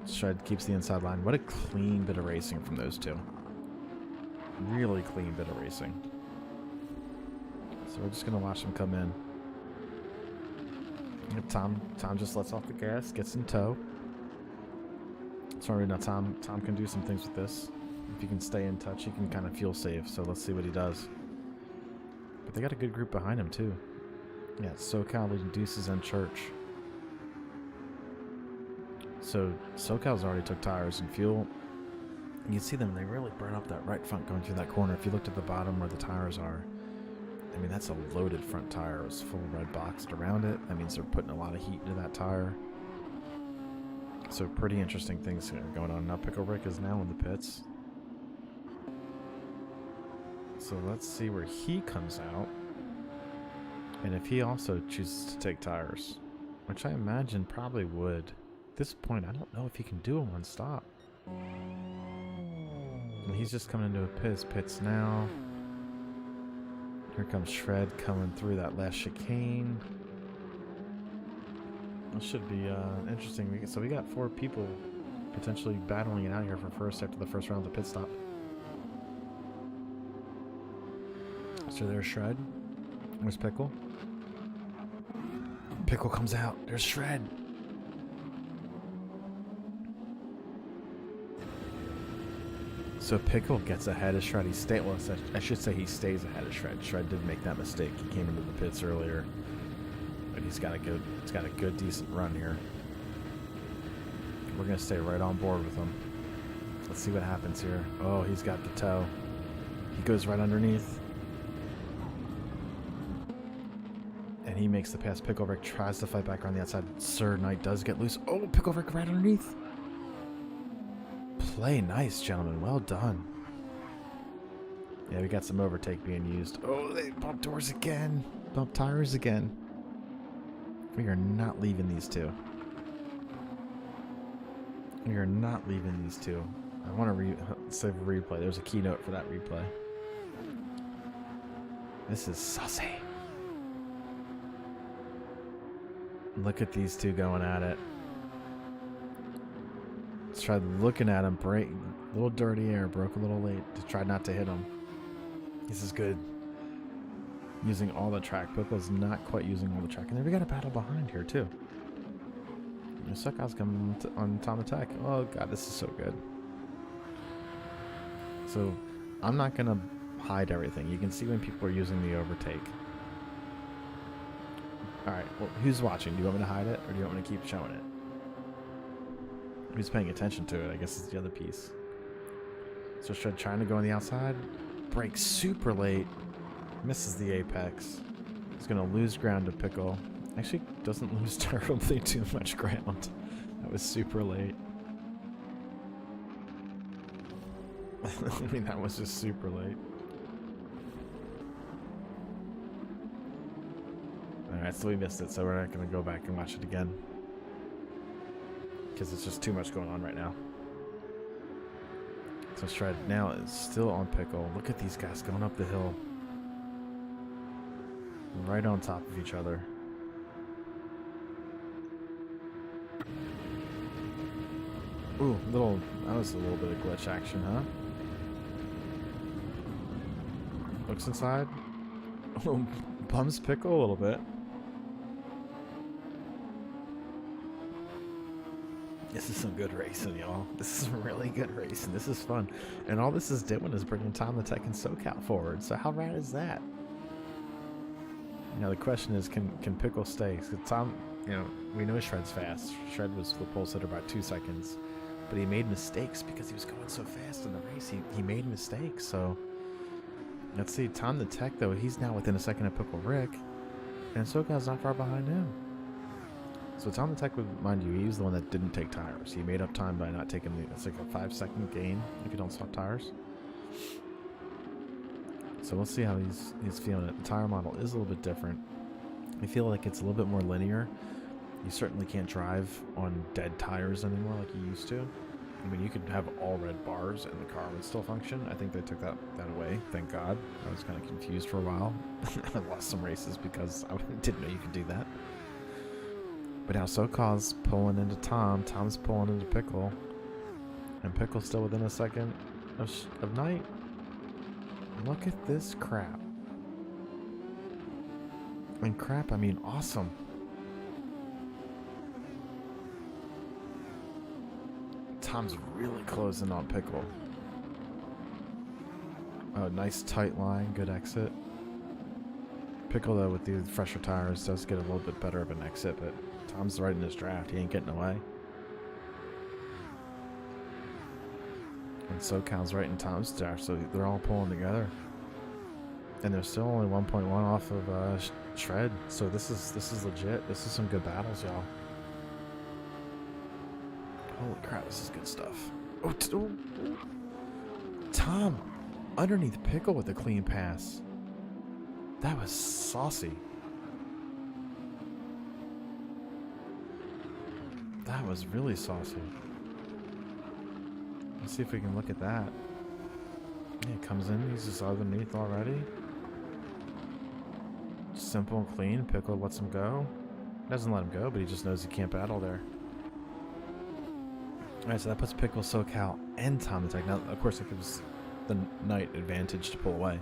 A: Shred keeps the inside line. What a clean bit of racing from those two. Really clean bit of racing. So we're just going to watch them come in. Tom just lets off the gas, gets in tow. Sorry, now Tom can do some things with this. If he can stay in touch, he can kind of fuel save. So let's see what he does. But they got a good group behind him too. Yeah, SoCal leading Deuces and Church. So SoCal's already took tires and fuel. You can see them, they really burn up that right front going through that corner. If you looked at the bottom where the tires are, I mean, that's a loaded front tire. It's full red boxed around it. That means they're putting a lot of heat into that tire. So pretty interesting things going on. Now Pickle Rick is now in the pits. So let's see where he comes out. And if he also chooses to take tires, which I imagine probably would. At this point, I don't know if he can do a one stop. And he's just coming into a pits now. Here comes Shred coming through that last chicane. This should be interesting. So we got 4 people potentially battling it out here for first after the first round of the pit stop. So there's Shred. Where's Pickle? Pickle comes out. There's Shred. So Pickle gets ahead of Shred. Well, I should say he stays ahead of Shred. Shred did make that mistake. He came into the pits earlier, but he's got a good, decent run here. We're gonna stay right on board with him. Let's see what happens here. Oh, he's got the tow. He goes right underneath, and he makes the pass. Pickle Rick tries to fight back around the outside. Sir Knight does get loose. Oh, Pickle Rick right underneath. Play nice, gentlemen. Well done. Yeah, we got some overtake being used. Oh, they bump doors again. Bump tires again. We are not leaving these two. We are not leaving these two. I want to save a replay. There's a keynote for that replay. This is saucy. Look at these two going at it. Tried looking at him, break a little dirty air, broke a little late to try not to hit him. This is good. Using all the track. Pickle's not quite using all the track. And then we got a battle behind here too. SoCal's coming on Tom Attack. Oh god, this is so good. So I'm not gonna hide everything. You can see when people are using the overtake. Alright, well, who's watching? Do you want me to hide it or do you want me to keep showing it? Who's paying attention to it, I guess, is the other piece. So Shred trying to go on the outside. Brakes super late. Misses the apex. He's going to lose ground to Pickle. Actually, doesn't lose terribly too much ground. That was super late. I mean, that was just super late. Alright, so we missed it, so we're not going to go back and watch it again. Because it's just too much going on right now. So Shred now is still on Pickle. Look at these guys going up the hill. Right on top of each other. Ooh, that was a little bit of glitch action, huh? Looks inside. Bums Pickle a little bit. This is some good racing, y'all. This is really good racing. This is fun. And all this is doing is bringing Tom the Tech and SoCal forward. So how rad is that? Now the question is, can Pickle stay? Because Tom, we know Shred's fast. Shred was the pole sitter by 2 seconds. But he made mistakes because he was going so fast in the race. He made mistakes. So let's see. Tom the Tech, though, he's now within a second of Pickle Rick. And SoCal's not far behind him. So Tom the Tech, mind you, he's the one that didn't take tires. He made up time by not taking it's like a 5-second gain if you don't swap tires. So we'll see how he's feeling it. The tire model is a little bit different. I feel like it's a little bit more linear. You certainly can't drive on dead tires anymore like you used to. I mean, you could have all red bars and the car would still function. I think they took that away, thank God. I was kind of confused for a while. I lost some races because I didn't know you could do that. But now SoCal's pulling into Tom, Tom's pulling into Pickle, and Pickle's still within a second of Knight. Look at this crap. And crap, I mean awesome. Tom's really closing on Pickle. Oh, nice tight line, good exit. Pickle, though, with the fresher tires, does get a little bit better of an exit, but Tom's right in his draft. He ain't getting away. And SoCal's right in Tom's draft, so they're all pulling together. And they're still only 1.1 off of Shred, so this is legit. This is some good battles, y'all. Holy crap, this is good stuff. Oh, Tom, underneath Pickle with a clean pass. That was saucy. That was really saucy. Let's see if we can look at that. Yeah, he comes in, he's just underneath already. Simple and clean. Pickle lets him go. Doesn't let him go, but he just knows he can't battle there. Alright, so that puts Pickle, SoCal, and Tom in tech. Now, of course, it gives the Knight advantage to pull away.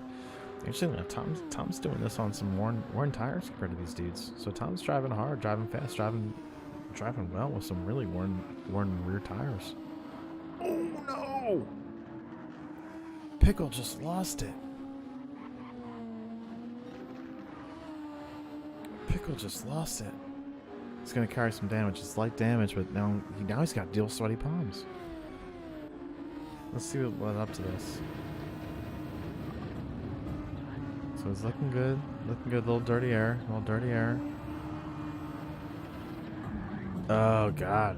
A: Actually, no, Tom's doing this on some worn tires compared to these dudes. So Tom's driving hard, driving fast, driving well with some really worn rear tires. Oh no! Pickle just lost it. Pickle just lost it. He's gonna carry some damage. It's light damage, but now he's got to deal with sweaty palms. Let's see what led up to this. So it's looking good. Looking good. Little dirty air. Oh god.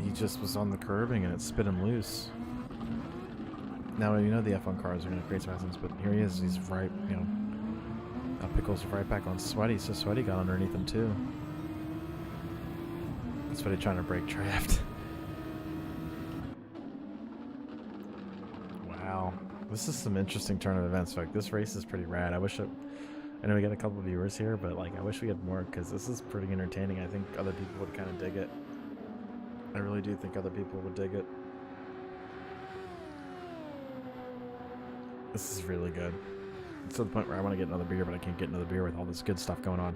A: He just was on the curbing and it spit him loose. Now you know the F1 cars are gonna create some accidents, but here he is. He's right, Pickle's right back on Sweaty, so Sweaty got underneath him too. Sweaty trying to break draft. Wow. This is some interesting turn of events. Like, this race is pretty rad. I know we got a couple of viewers here, but like I wish we had more because this is pretty entertaining. I think other people would kind of dig it. I really do think other people would dig it. This is really good. It's to the point where I want to get another beer, but I can't get another beer with all this good stuff going on.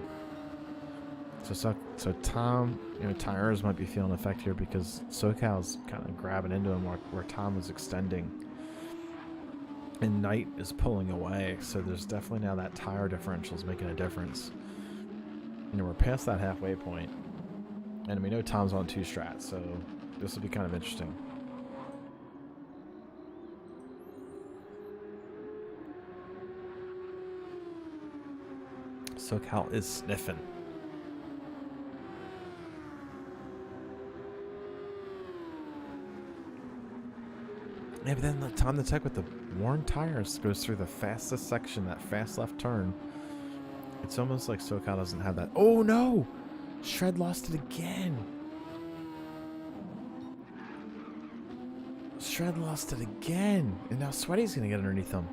A: So Tom, tires might be feeling effect here because SoCal's kind of grabbing into him where Tom was extending. And Knight is pulling away, so there's definitely now that tire differential is making a difference. We're past that halfway point, and we know Tom's on 2 strats, so this will be kind of interesting. SoCal is sniffing. Yeah, but then Tom the Tech with the worn tires goes through the fastest section, that fast left turn. It's almost like SoCal doesn't have that. Oh no! Shred lost it again. Shred lost it again. And now Sweaty's gonna get underneath him.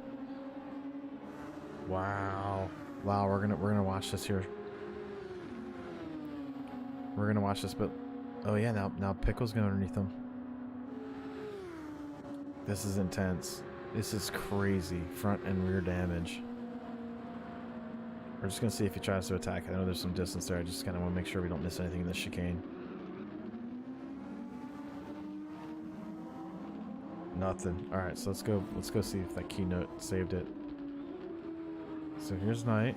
A: Wow. Wow, we're gonna watch this here. We're gonna watch this, but oh yeah, now Pickle's going underneath him. This is intense. This is crazy. Front and rear damage. We're just gonna see if he tries to attack. I know there's some distance there. I just kind of want to make sure we don't miss anything in this chicane. Nothing. All right, so let's go see if that keynote saved it. So here's Knight.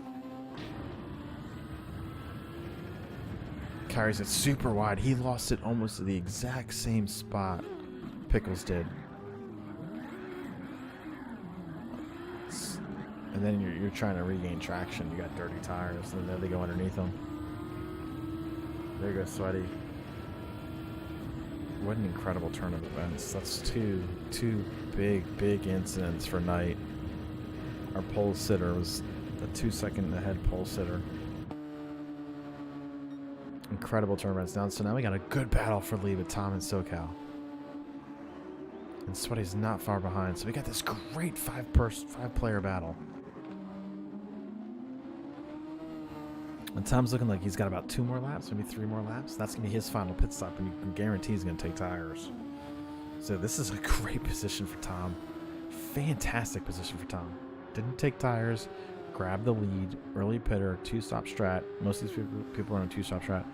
A: Carries it super wide. He lost it almost to the exact same spot Pickles did. And then you're trying to regain traction. You got dirty tires, and then they go underneath them. There goes Sweaty. What an incredible turn of events. That's two big incidents for Knight. Our pole sitter was a 2-second ahead pole sitter. Incredible turn of events down. So now we got a good battle for lead with Tom and SoCal. And Sweaty's not far behind. So we got this great five-player battle. And Tom's looking like he's got about 2 more laps, maybe 3 more laps. That's going to be his final pit stop, and you can guarantee he's going to take tires. So this is a great position for Tom. Fantastic position for Tom. Didn't take tires, grabbed the lead, early pitter, 2-stop strat. Most of these people are on a 2-stop strat.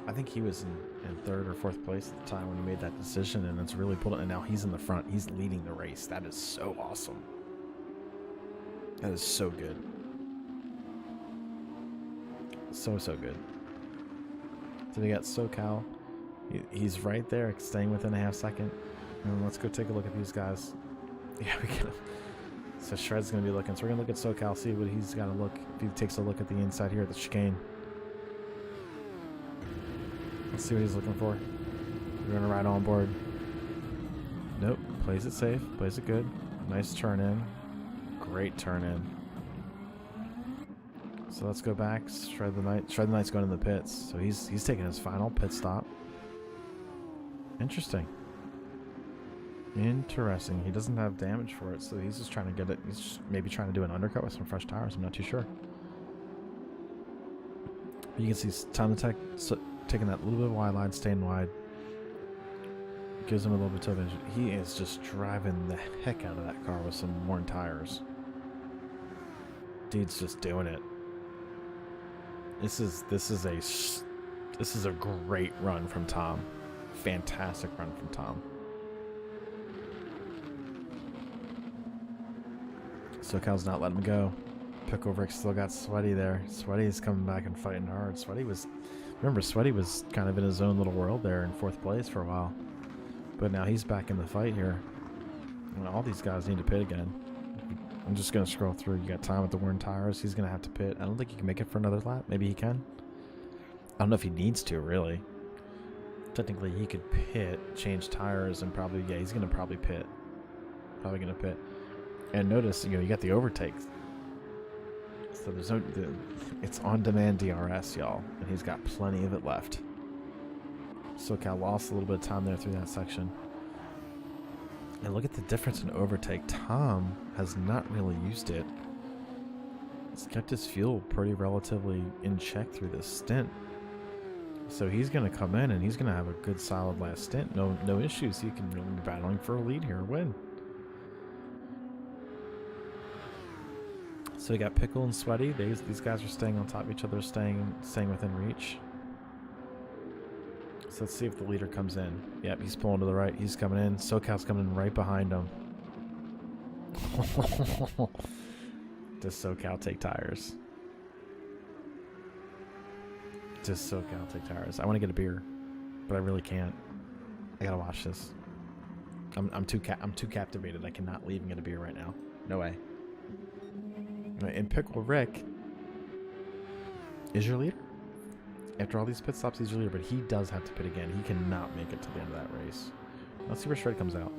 A: I think he was in 3rd or 4th place at the time when he made that decision, and it's really pulled it. And now he's in the front. He's leading the race. That is so awesome. That is so good. So good. So we got SoCal. He's right there, staying within a half second. And let's go take a look at these guys. Yeah, we can. So Shred's gonna be looking. So we're gonna look at SoCal, see what he's got to look. If he takes a look at the inside here at the chicane. Let's see what he's looking for. We're gonna ride on board. Nope. Plays it safe. Plays it good. Nice turn in. Great turn in. So let's go back. Shred the Knight. Shred the Knight's going in the pits. So he's taking his final pit stop. Interesting. Interesting. He doesn't have damage for it, so he's just trying to get it. He's just maybe trying to do an undercut with some fresh tires. I'm not too sure. But you can see Tom the Tech taking that little bit of wide line, staying wide. Gives him a little bit of advantage. He is just driving the heck out of that car with some worn tires. Dude's just doing it. This is a great run from Tom. Fantastic run from Tom. SoCal's not letting him go. Pickle Rick still got Sweaty there. Sweaty's coming back and fighting hard. Sweaty was kind of in his own little world there in 4th place for a while. But now he's back in the fight here. And all these guys need to pit again. I'm just going to scroll through. You got Tom with the worn tires. He's going to have to pit. I don't think he can make it for another lap. Maybe he can. I don't know if he needs to, really. Technically, he could pit, change tires, and probably, yeah, he's going to probably pit. Probably going to pit. And notice, you got the overtakes. So there's no, it's on-demand DRS, y'all. And he's got plenty of it left. SoCal lost a little bit of time there through that section. And look at the difference in overtake. Tom has not really used it. He's kept his fuel pretty relatively in check through this stint. So he's going to come in and he's going to have a good solid last stint. No issues. He can really be battling for a lead here, a win. So we got Pickle and Sweaty. These guys are staying on top of each other, staying within reach. So let's see if the leader comes in. Yep, he's pulling to the right. He's coming in. SoCal's coming in right behind him. Does SoCal take tires? Does SoCal take tires? I want to get a beer, but I really can't. I gotta watch this. I'm too captivated. I cannot leave and get a beer right now. No way. And Pickle Rick is your leader. After all these pit stops, he's your leader, but he does have to pit again. He cannot make it to the end of that race. Let's see where Shred comes out.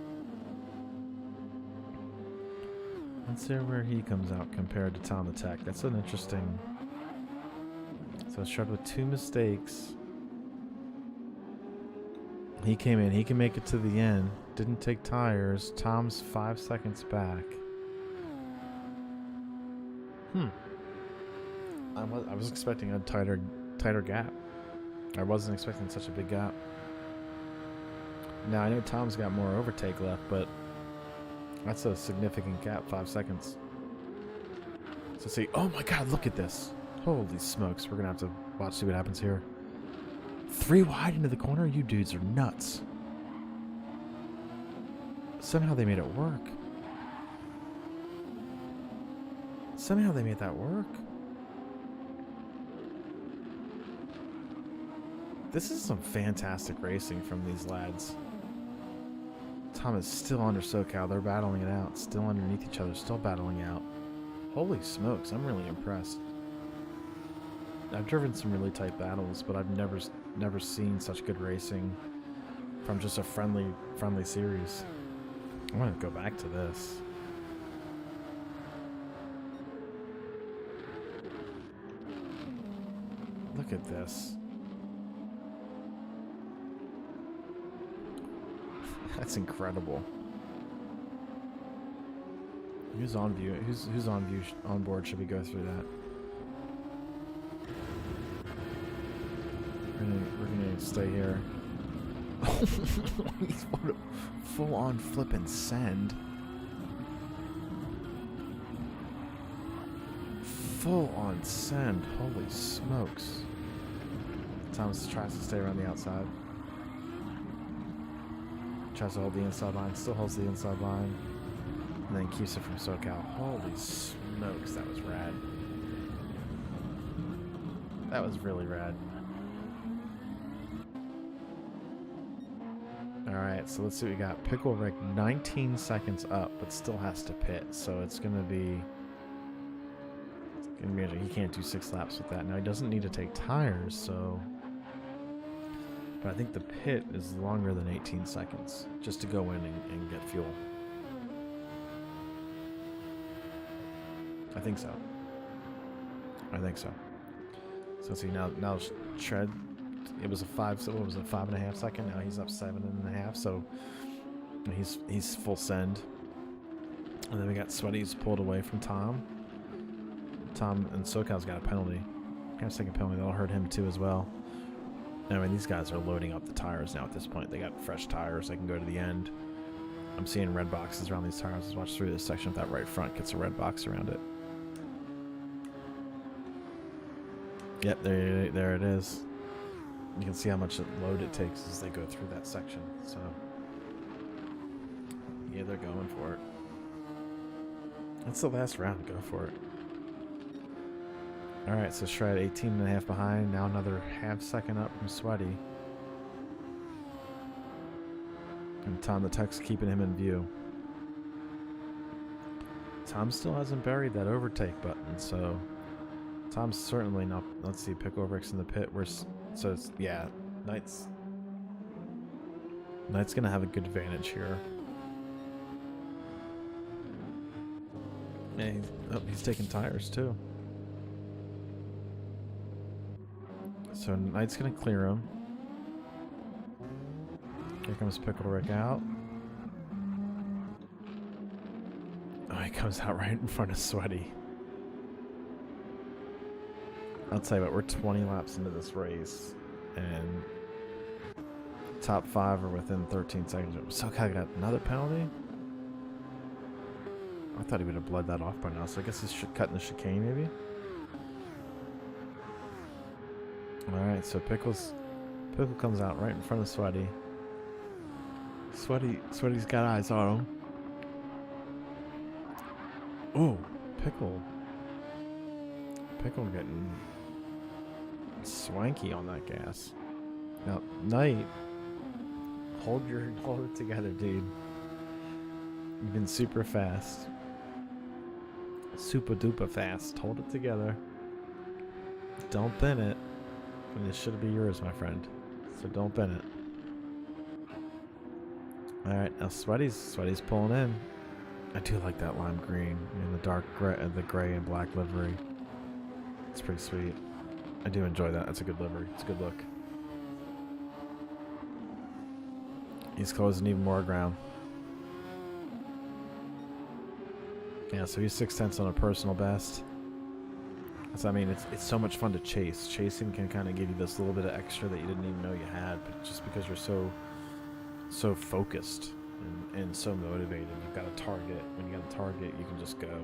A: Let's see where he comes out compared to Tom the Tech. That's an interesting... So Shred with 2 mistakes. He came in. He can make it to the end. Didn't take tires. Tom's 5 seconds back. I was expecting a tighter gap. I wasn't expecting such a big gap. Now I know Tom's got more overtake left, but that's a significant gap, 5 seconds. So see, oh my God, look at this. Holy smokes, we're gonna have to see what happens here. 3 wide into the corner, you dudes are nuts. Somehow they made it work. Somehow they made that work. This is some fantastic racing from these lads. Tom is still under SoCal. They're battling it out. Still underneath each other. Still battling out. Holy smokes. I'm really impressed. I've driven some really tight battles, but I've never seen such good racing from just a friendly series. I want to go back to this. Look at this. That's incredible. Who's on view? Who's on view on board? Should we go through that? We're gonna stay here. He's full on flip and send. Full on send. Holy smokes. Thomas tries to stay around the outside. Tries to hold the inside line. Still holds the inside line. And then keeps it from SoCal. Holy smokes, that was rad. That was really rad. Alright, so let's see what we got. Pickle Rick 19 seconds up, but still has to pit. So it's gonna be he can't do 6 laps with that. Now he doesn't need to take tires, so but I think the pit is longer than 18 seconds just to go in and get fuel. I think so. So see now Shred, it was a 5.5 second. Now he's up 7.5. So he's full send. And then we got Sweaty's pulled away from Tom. Tom and SoCal's got a penalty. Got a second penalty. That'll hurt him too as well. I mean, these guys are loading up the tires now at this point. They got fresh tires. They can go to the end. I'm seeing red boxes around these tires. Let's watch through this section with that right front. Gets a red box around it. Yep, there it is. You can see how much load it takes as they go through that section. So, yeah, they're going for it. That's the last round. Go for it. Alright, so Shred 18.5 behind. Now another half second up from Sweaty. And Tom the Tech's keeping him in view. Tom still hasn't buried that overtake button, so Tom's certainly not. Let's see, Pickle Rick's in the pit. So it's, yeah, Knight's gonna have a good advantage here. Yeah, he's taking tires too. So Knight's gonna clear him. Here comes Pickle Rick out. Oh, he comes out right in front of Sweaty. I'll tell you what, we're 20 laps into this race, and top 5 are within 13 seconds. SoCal got another penalty? I thought he would have bled that off by now, so I guess he's cutting the chicane maybe? Alright, so Pickle comes out right in front of Sweaty. Sweaty's got eyes on him. Oh, Pickle getting swanky on that gas. Now, Knight, hold it together, dude. You've been super fast. Super duper fast. Hold it together. Don't bend it. And this should be yours, my friend. So don't bend it. Alright, now Sweaty's pulling in. I do like that lime green and the dark gray, the gray and black livery. It's pretty sweet. I do enjoy that. That's a good livery. It's a good look. He's closing even more ground. Yeah, so he's 6/10 on a personal best. So I mean, it's so much fun to chase. Chasing can kind of give you this little bit of extra that you didn't even know you had, but just because you're so focused and so motivated, you've got a target. When you got a target, you can just go.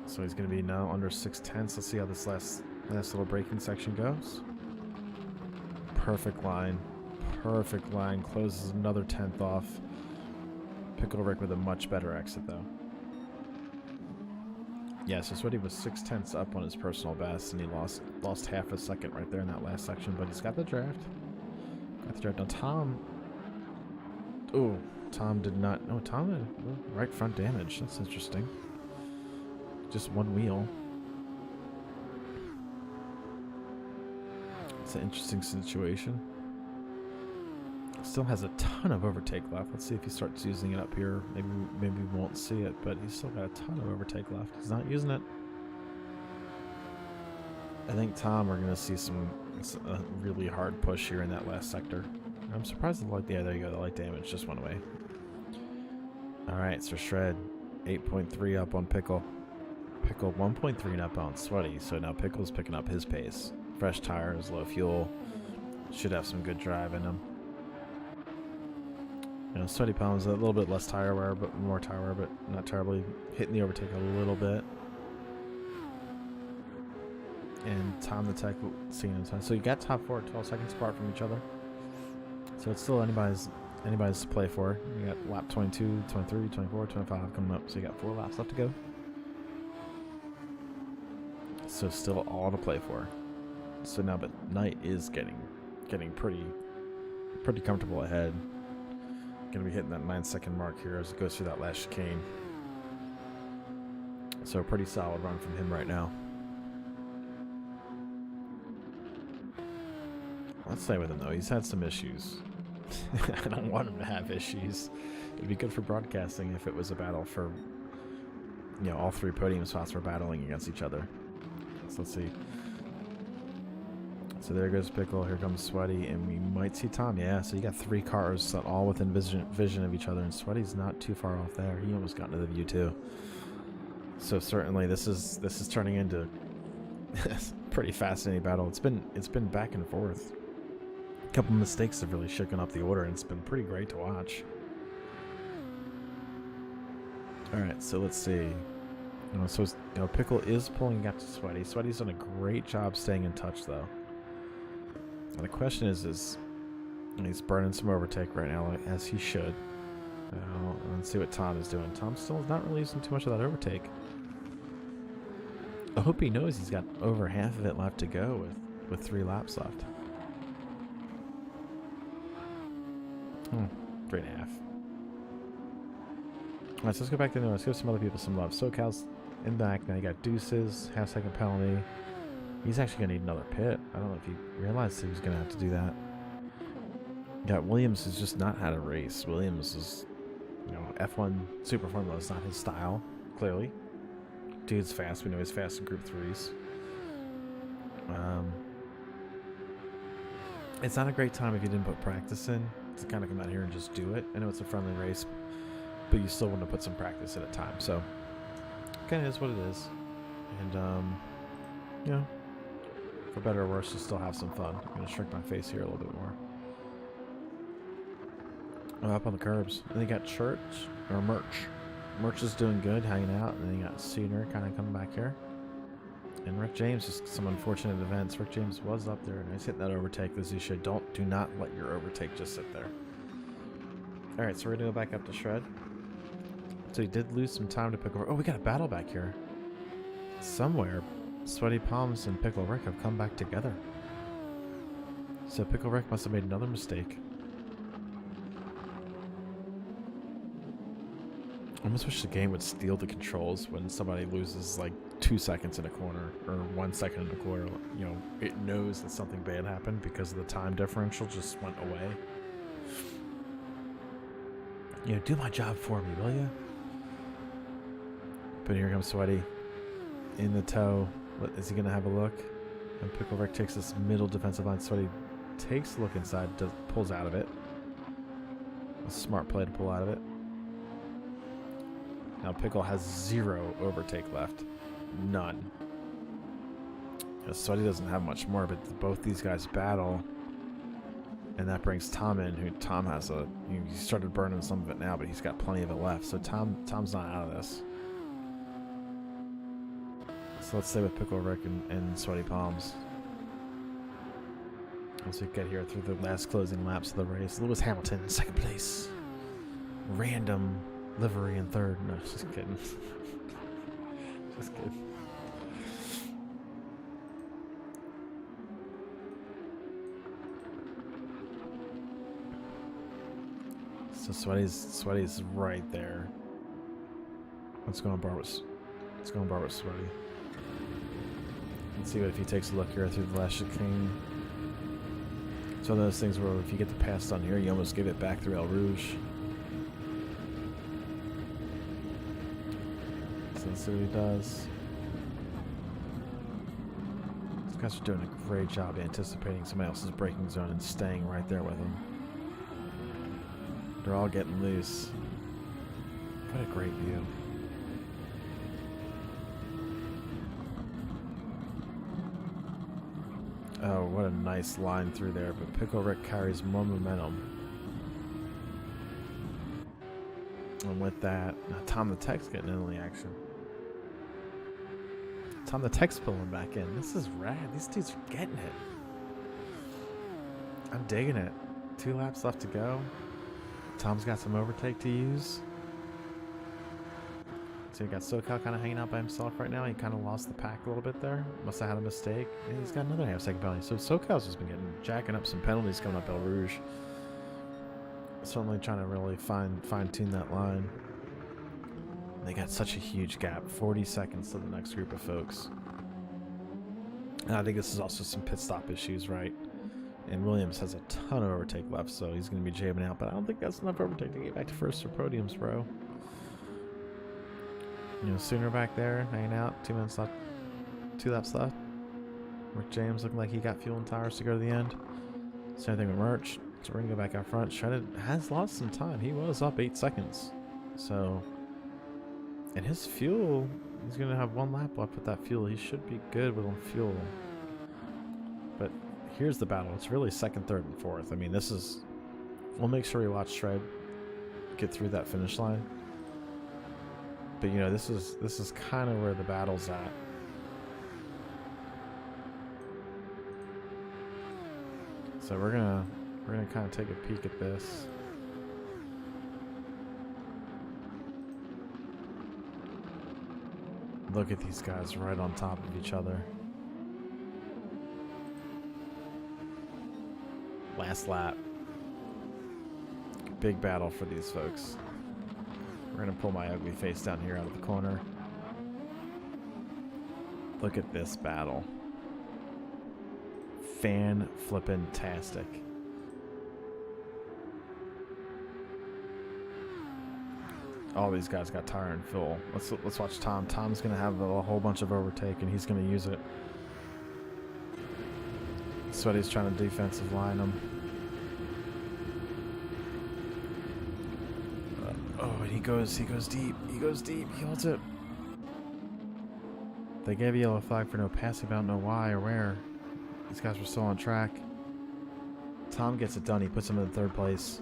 A: So he's going to be now under 6/10. Let's see how this last little braking section goes. Perfect line. Perfect line. Closes another 10th off. Pickle Rick with a much better exit, though. Yeah, so Sweaty was 6/10 up on his personal best, and he lost half a second right there in that last section, but he's got the draft. Now Tom... Oh, Tom did not... No, Tom had right front damage. That's interesting. Just one wheel. It's an interesting situation. Still has a ton of overtake left. Let's see if he starts using it up here. Maybe we won't see it, but he's still got a ton of overtake left. He's not using it. I think Tom, we're going to see a really hard push here in that last sector. I'm surprised the light, yeah, there you go, the light damage just went away. Alright, so Shred, 8.3 up on Pickle. Pickle 1.3 up on Sweaty, so now Pickle's picking up his pace. Fresh tires, low fuel, should have some good drive in him. You know, Sweaty Palm's a little bit less tire wear, but more tire wear, but not terribly. Hitting the overtake a little bit. And Tom the Tech seeing him. So you got top 4 12 seconds apart from each other. So it's still anybody's to play for. You got lap 22, 23, 24, 25 coming up. So you got 4 laps left to go. So still all to play for. So now, but Knight is getting pretty comfortable ahead. Gonna be hitting that 9-second mark here as it goes through that last chicane. So a pretty solid run from him right now. Let's stay with him though. He's had some issues. I don't want him to have issues. It'd be good for broadcasting if it was a battle for, you know, all 3 podium spots were battling against each other. So let's see. So there goes Pickle. Here comes Sweaty, and we might see Tom. Yeah, so you got 3 cars all within vision of each other, and Sweaty's not too far off there. He almost got into the view too. So certainly this is turning into a pretty fascinating battle. It's been back and forth. A couple mistakes have really shaken up the order, and it's been pretty great to watch. All right, so let's see. So Pickle is pulling up to Sweaty. Sweaty's done a great job staying in touch though. And the question is he's burning some overtake right now, as he should. Let's see what Tom is doing. Tom still is not really using too much of that overtake. I hope he knows he's got over half of it left to go with 3 laps left. 3.5. Alright, so let's go back to let's give some other people some love. SoCal's in back now. You got Deuces, half-second penalty. He's actually going to need another pit. I don't know if he realized he was going to have to do that. You got Williams, who's just not had a race. Williams is, F1 Super Formula is not his style, clearly. Dude's fast. We know he's fast in Group 3s. It's not a great time if you didn't put practice in to kind of come out here and just do it. I know it's a friendly race, but you still want to put some practice at a time. So, kind of is what it is. And, for better or worse, you'll still have some fun. I'm going to shrink my face here a little bit more. Up on the curbs. And then you got Merch. Merch is doing good, hanging out. And then you got Cedar kind of coming back here. And Rick James, just some unfortunate events. Rick James was up there, and he's hitting that overtake as he should. Do not let your overtake just sit there. Alright, so we're going to go back up to Shred. So he did lose some time to pick over. Oh, we got a battle back here. Somewhere, Sweaty Palms and Pickle Rick have come back together. So Pickle Rick must have made another mistake. I almost wish the game would steal the controls when somebody loses like 2 seconds in a corner or 1 second in a quarter. It knows that something bad happened because the time differential just went away. Do my job for me, will you? But here comes Sweaty in the tow. Is he going to have a look? And Pickle Rick takes this middle defensive line. Sweaty takes a look inside, pulls out of it. A smart play to pull out of it. Now Pickle has 0 overtake left. None. Sweaty doesn't have much more, but both these guys battle. And that brings Tom in, who Tom has he started burning some of it now, but he's got plenty of it left. So Tom's not out of this. So let's stay with Pickle Rick and Sweaty Palms. As we get here through the last closing laps of the race. Lewis Hamilton in 2nd place. Random livery in 3rd. No, just kidding. Just kidding. So Sweaty's right there. Let's go on bar with Sweaty. Let's see if he takes a look here through the last chicane. It's one of those things where if you get the pass on here, you almost give it back through El Rouge. So let's see what he does. These guys are doing a great job anticipating somebody else's braking zone and staying right there with them. They're all getting loose. What a great view. Oh, what a nice line through there, but Pickle Rick carries more momentum. And with that, now Tom the Tech's getting in the action. Tom the Tech's pulling back in. This is rad. These dudes are getting it. I'm digging it. 2 laps left to go. Tom's got some overtake to use. So you got SoCal kind of hanging out by himself right now. He kind of lost the pack a little bit there. Must have had a mistake. And he's got another half-second penalty. So SoCal's just been jacking up some penalties coming up El Rouge. Certainly trying to really fine-tune that line. They got such a huge gap. 40 seconds to the next group of folks. And I think this is also some pit stop issues, right? And Williams has a ton of overtake left, so he's going to be jamming out. But I don't think that's enough overtake to get back to first or podiums, bro. You know, Sooner back there, hanging out. 2 minutes left. 2 laps left. Rick James looking like he got fuel and tires to go to the end. Same thing with Merch. So we're going to go back out front. Shredded has lost some time. He was up 8 seconds. So, and his fuel, he's going to have 1 lap left with that fuel. He should be good with fuel. But here's the battle. It's really 2nd, 3rd, and 4th. I mean, this is... We'll make sure we watch Shred get through that finish line. But you know, this is kind of where the battle's at. So we're gonna kind of take a peek at this. Look at these guys right on top of each other. Last lap. Big battle for these folks. We're going to pull my ugly face down here out of the corner. Look at this battle. Fan-flippin-tastic. All these guys got tire and fuel. Let's watch Tom. Tom's going to have a whole bunch of overtake, and he's going to use it. Sweaty's trying to defensive line him. He goes deep. He goes deep. He holds it. They gave a yellow flag for no passing. I don't know why or where. These guys were still on track. Tom gets it done. He puts him in 3rd place.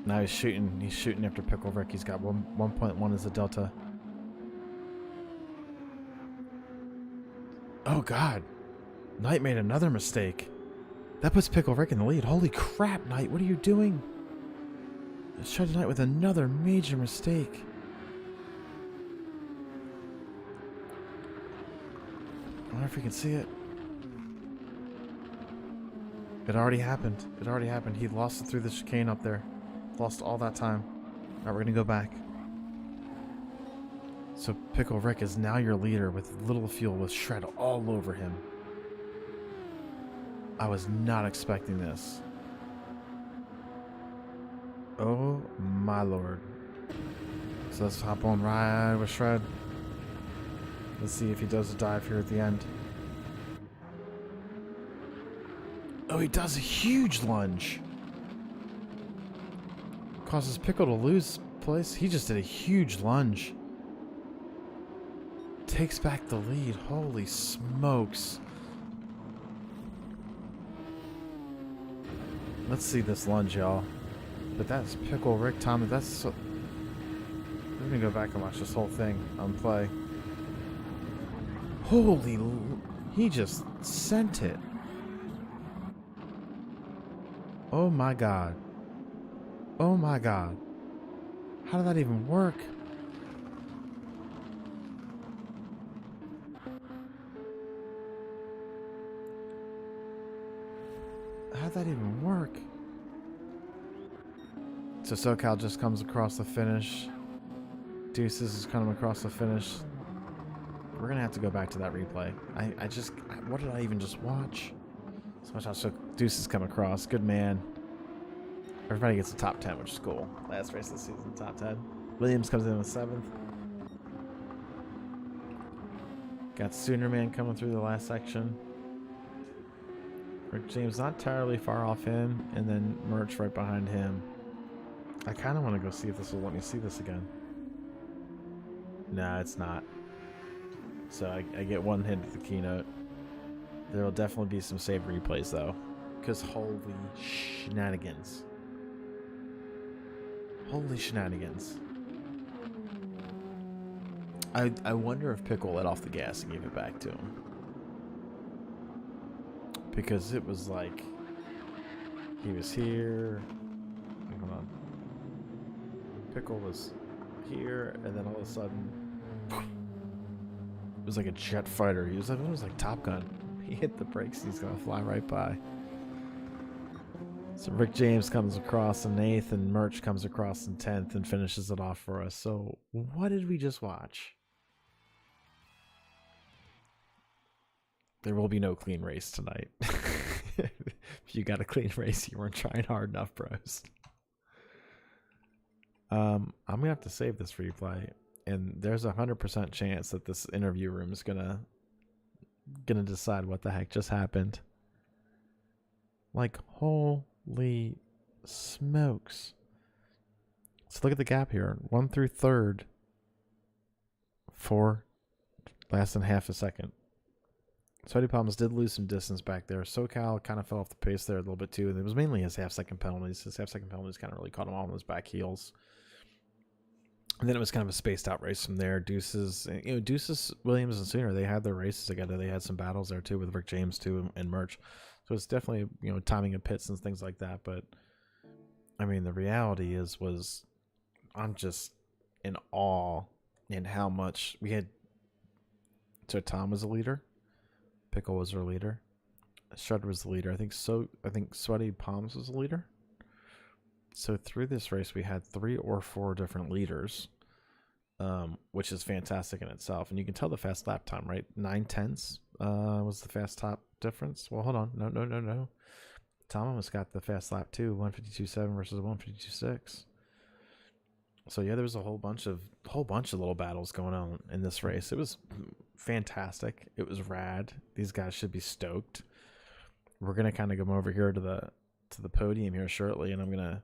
A: Now he's shooting. He's shooting after Pickle Rick. He's got 1.1 as the delta. Oh God! Knight made another mistake. That puts Pickle Rick in the lead. Holy crap, Knight! What are you doing? Let's try tonight with another major mistake. I wonder if we can see it. It already happened. It already happened. He lost it through the chicane up there. Lost all that time. Alright, we're going to go back. So Pickle Rick is now your leader with little fuel, with Shred all over him. I was not expecting this. Oh my lord. So let's hop on right with Shred. Let's see if he does a dive here at the end. Oh, he does a huge lunge. Causes Pickle to lose place. He just did a huge lunge. Takes back the lead. Holy smokes. Let's see this lunge, y'all. But that's Pickle Rick, Tom. That's so... We're gonna go back and watch this whole thing on play. Holy... He just sent it. Oh my god. Oh my god. How did that even work? How'd that even work? So SoCal just comes across the finish. Deuces is coming across the finish. We're gonna have to go back to that replay. What did I even just watch? So much also Deuces come across. Good man. Everybody gets a top 10, which is cool. Last race of the season, top 10. Williams comes in with 7th. Got Sooner Man coming through the last section. Rick James not entirely far off him, and then Merch right behind him. I kind of want to go see if this will let me see this again. Nah, it's not. So I get one hit at the keynote. There will definitely be some save replays, though. Because holy shenanigans. Holy shenanigans. I wonder if Pickle let off the gas and gave it back to him. Because it was like... He was here... Hold on. Pickle was here, and then all of a sudden... It was like a jet fighter. It was like Top Gun. He hit the brakes, he's gonna fly right by. So Rick James comes across in 8th, and Merch comes across in 10th and finishes it off for us. So what did we just watch? There will be no clean race tonight. If you got a clean race, you weren't trying hard enough, bros. I'm gonna have to save this replay, and there's 100% chance that this interview room is gonna decide what the heck just happened. Like, holy smokes. So look at the gap here. 1 through 3rd. 4. Less than half a second. Sweaty Palms did lose some distance back there. SoCal kind of fell off the pace there a little bit too. And it was mainly his half-second penalties. His half-second penalties kind of really caught him on his back heels. And then it was kind of a spaced out race from there. Deuces, Williams, and Sooner, they had their races together. They had some battles there too with Rick James too and Merch. So it's definitely, timing of pits and things like that. But I mean, the reality was I'm just in awe in how much we had. So Tom was the leader. Pickle was our leader. Shredder was the leader. I think Sweaty Palms was the leader. So through this race, we had 3 or 4 different leaders, which is fantastic in itself. And you can tell the fast lap time, right? 9/10 was the fast top difference. Well, hold on. No. Tom almost got the fast lap too. 152.7 versus 152.6. So yeah, there was a whole bunch of little battles going on in this race. It was fantastic. It was rad. These guys should be stoked. We're gonna kind of come over here to the podium here shortly, and I'm gonna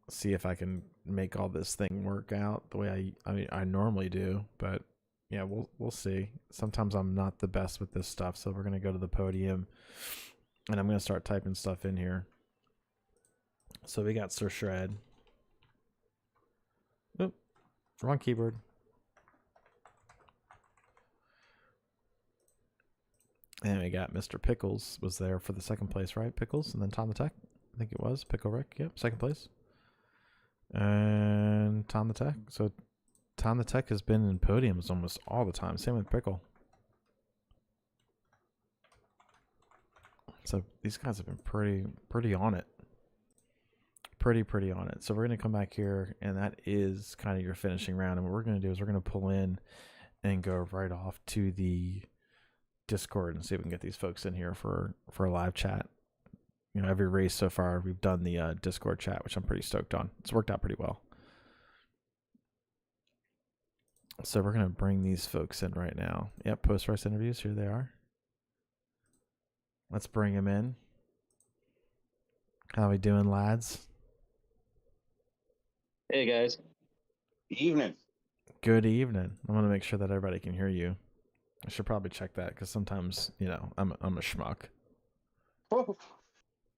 A: see if I can make all this thing work out the way I normally do. But yeah, we'll see. Sometimes I'm not the best with this stuff, so we're gonna go to the podium, and I'm gonna start typing stuff in here. So we got Sir Shred. Oop, wrong keyboard. And we got Mr. Pickles was there for the 2nd place, right? Pickles, and then Tom the Tech. I think it was Pickle Rick. Yep, 2nd place. And Tom the Tech. So Tom the Tech has been in podiums almost all the time. Same with Pickle. So these guys have been pretty on it. Pretty on it. So we're going to come back here, and that is kind of your finishing round. And what we're going to do is we're going to pull in and go right off to the Discord and see if we can get these folks in here for a live chat. Every race so far we've done the Discord chat, which I'm pretty stoked on. It's worked out pretty well. So we're going to bring these folks in right now. Yep, post-race interviews, here they are. Let's bring them in. How we doing, lads?
B: Hey guys.
C: Evening.
A: Good evening. I want to make sure that everybody can hear you. I should probably check that because sometimes, I'm a schmuck.
C: Whoa.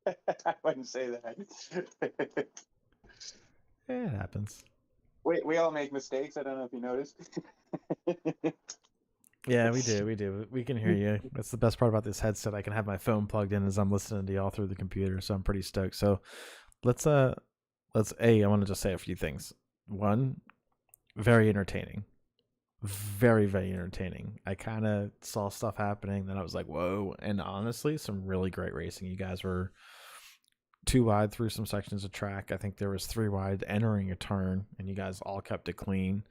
C: I wouldn't say that.
A: It happens.
C: We all make mistakes. I don't know if you noticed.
A: Yeah, we do. We can hear you. That's the best part about this headset. I can have my phone plugged in as I'm listening to y'all through the computer, so I'm pretty stoked. So I want to just say a few things. One, very entertaining. Very, very entertaining. I kind of saw stuff happening, then I was like, whoa. And honestly, some really great racing. You guys were 2 wide through some sections of track. I think there was 3 wide entering a turn, and you guys all kept it clean.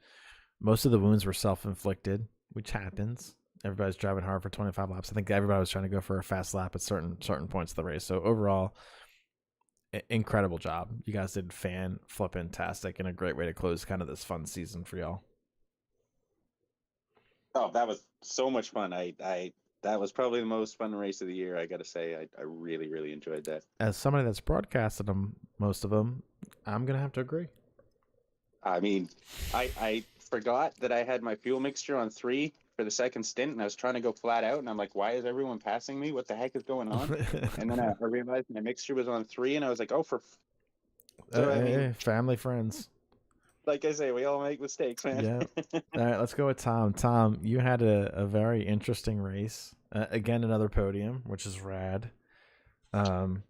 A: Most of the wounds were self-inflicted, which happens. Everybody's driving hard for 25 laps. I think everybody was trying to go for a fast lap at certain points of the race. So overall, incredible job. You guys did flippin-tastic and a great way to close kind of this fun season for y'all.
C: Oh, that was so much fun. That was probably the most fun race of the year. I got to say, I really, really enjoyed that.
A: As somebody that's broadcasted them, most of them, I'm gonna have to agree.
C: I mean, I forgot that I had my fuel mixture on 3 for the second stint, and I was trying to go flat out, and I'm like, why is everyone passing me? What the heck is going on? And then I realized my mixture was on 3, and I was like, oh, so I mean,
A: family, friends.
C: like I say, we all make mistakes, man.
A: Yeah. All right, let's go with Tom. Tom, you had a very interesting race. Again, another podium, which is rad. And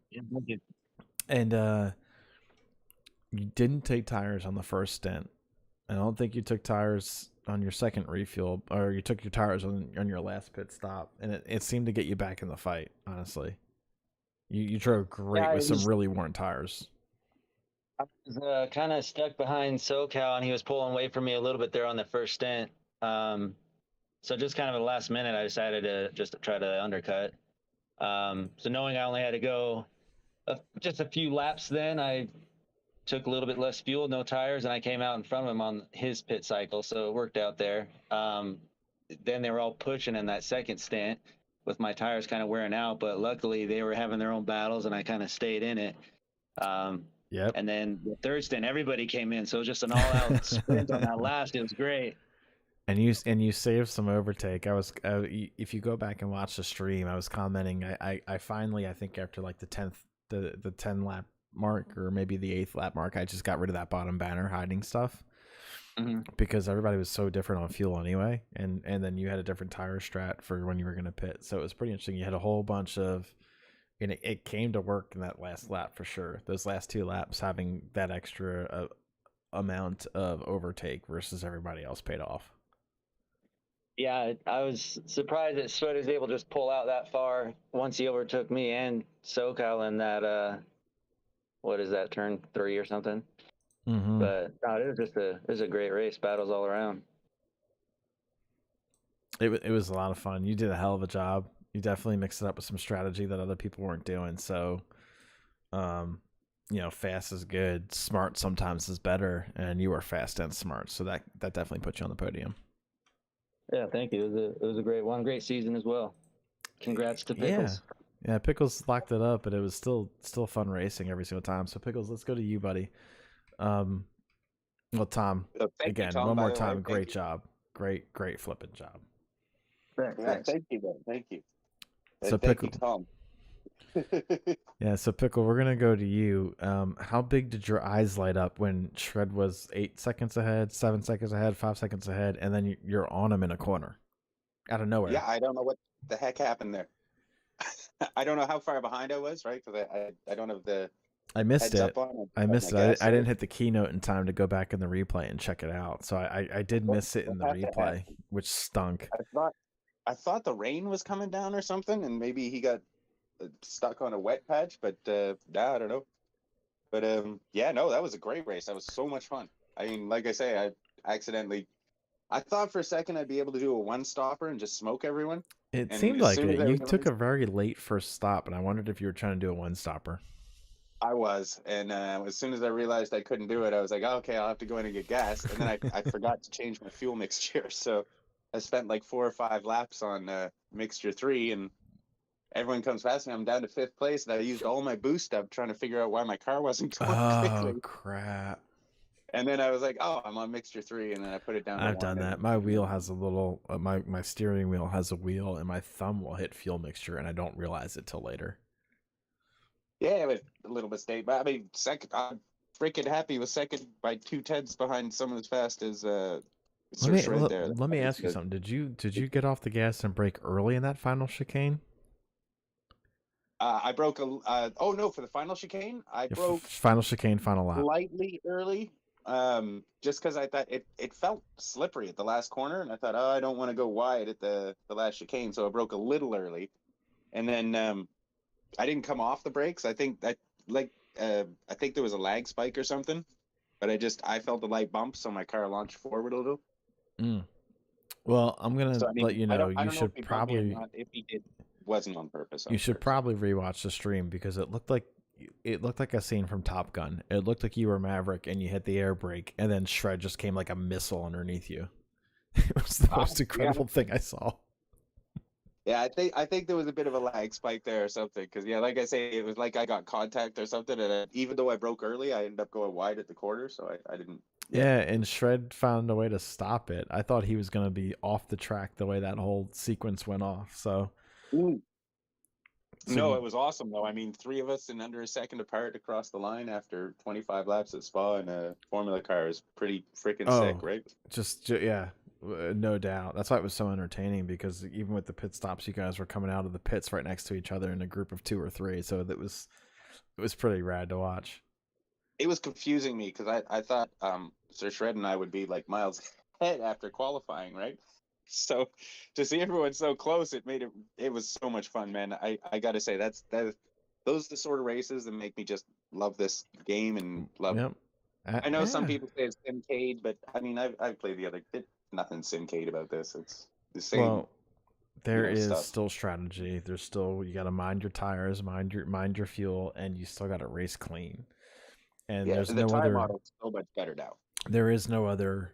A: you didn't take tires on the first stint. I don't think you took tires on your second refuel, or you took your tires on your last pit stop, and it seemed to get you back in the fight. Honestly, you drove great with some really worn tires.
B: I was kind of stuck behind SoCal, and he was pulling away from me a little bit there on the first stint. So just kind of at the last minute, I decided to just try to undercut. So knowing I only had to go just a few laps, then I took a little bit less fuel, no tires, and I came out in front of him on his pit cycle, so it worked out there. Then they were all pushing in that second stint with my tires kind of wearing out, but luckily they were having their own battles, and I kind of stayed in it.
A: Yep.
B: And then the third stint, everybody came in, so it was just an all-out sprint on that last. It was great.
A: And you saved some overtake. If you go back and watch the stream, I was commenting. I finally, I think after like the 10 lap mark, or maybe the 8th lap mark, I just got rid of that bottom banner hiding stuff, because everybody was so different on fuel anyway, and then you had a different tire strat for when you were going to pit, so it was pretty interesting. You had a whole bunch of, and it came to work in that last lap for sure. Those last 2 laps, having that extra amount of overtake versus everybody else, paid off.
B: Yeah, I was surprised that Sweat was able to just pull out that far once he overtook me and SoCal in that, what is that, turn 3 or something. But no, it was a great race, battles all around.
A: It was a lot of fun. You did a hell of a job. You definitely mixed it up with some strategy that other people weren't doing. So, fast is good. Smart sometimes is better, and you were fast and smart. So that definitely put you on the podium.
B: Yeah, thank you. It was a great one, great season as well. Congrats to Pickles.
A: Yeah, Pickles locked it up, but it was still fun racing every single time. So Pickles, let's go to you, buddy. Well, Tom, again, Tom, one more time, great job. Great flipping job.
C: Yeah, thank you, man. Thank you.
A: So
C: thank you, Tom.
A: Yeah, so Pickle, we're gonna go to you. How big did your eyes light up when Shred was 8 seconds ahead, 7 seconds ahead, 5 seconds ahead, and then you're on him in a corner out of nowhere?
C: Yeah, I don't know what the heck happened there. I don't know how far behind I was, right? Because I don't have the.
A: I missed it. I missed it. I didn't hit the keynote in time to go back in the replay and check it out. So I did miss it in the replay, which stunk.
C: I thought the rain was coming down or something, and maybe he got stuck on a wet patch, but I don't know. But yeah, no, that was a great race. That was so much fun. I mean, like I say, I thought for a second I'd be able to do a one-stopper and just smoke everyone.
A: It seemed like it. You took a very late first stop, and I wondered if you were trying to do a one-stopper.
C: I was, and as soon as I realized I couldn't do it, I was like, oh, okay, I'll have to go in and get gas. And then I forgot to change my fuel mixture, so I spent like 4 or 5 laps on mixture 3, and everyone comes past me. I'm down to 5th place, and I used all my boost up trying to figure out why my car wasn't going quickly.
A: Oh, crap.
C: And then I was like, oh, I'm on mixture 3, and then I put it down to 1.
A: I've done that. My wheel has a little, my steering wheel has a wheel, and my thumb will hit fuel mixture, and I don't realize it till later.
C: Yeah, it was a little mistake, but I mean, second, I'm freaking happy with second by 2/10 behind someone as fast as Sir Shred there.
A: Let me ask you something. Did you get off the gas and brake early in that final chicane?
C: I broke oh no, for the final chicane, I broke
A: final chicane, final lap.
C: Slightly early, just because I thought it felt slippery at the last corner, and I thought, oh, I don't want to go wide at the last chicane, so I broke a little early, and then I didn't come off the brakes. I think that I think there was a lag spike or something, but I felt the light bump, so my car launched forward a little.
A: Well, I'm gonna
C: So I mean,
A: let you know.
C: I
A: You
C: don't know if
A: should
C: he bugged me or
A: probably
C: not. If he did, wasn't on purpose.
A: you
C: I'm
A: should
C: sure.
A: probably rewatch the stream because it looked like a scene from Top Gun. It looked like you were Maverick and you hit the air brake, and then Shred just came like a missile underneath you. It was the most
C: Yeah.
A: incredible thing I saw.
C: Yeah, I think there was a bit of a lag spike there or something. Because yeah, like I say, it was like I got contact or something, and even though I broke early, I ended up going wide at the corner, so I didn't. Yeah.
A: Yeah, and Shred found a way to stop it. I thought he was going to be off the track the way that whole sequence went off. So,
C: Mm. No,
A: you,
C: it was awesome though. I mean, three of us in under a second apart across the line after 25 laps at Spa in a Formula car is pretty freaking sick, right?
A: yeah, no doubt. That's why it was so entertaining because even with the pit stops, you guys were coming out of the pits right next to each other in a group of 2 or 3. So it was pretty rad to watch.
C: It was confusing me because I thought Sir Shred and I would be like miles ahead after qualifying, right? So to see everyone so close, it was so much fun, man. I got to say those are the sort of races that make me just love this game and love.
A: Yep.
C: I know some
A: Yeah.
C: people say it's Simcade, but I mean I've played the other. Nothing Simcade about this. It's the same.
A: Well, there is
C: stuff.
A: still strategy. There's still you got to mind your tires, mind your fuel, and you still got to race clean. And
C: Yeah,
A: there's
C: the
A: no
C: tire
A: other.
C: model is so much better now.
A: There is no other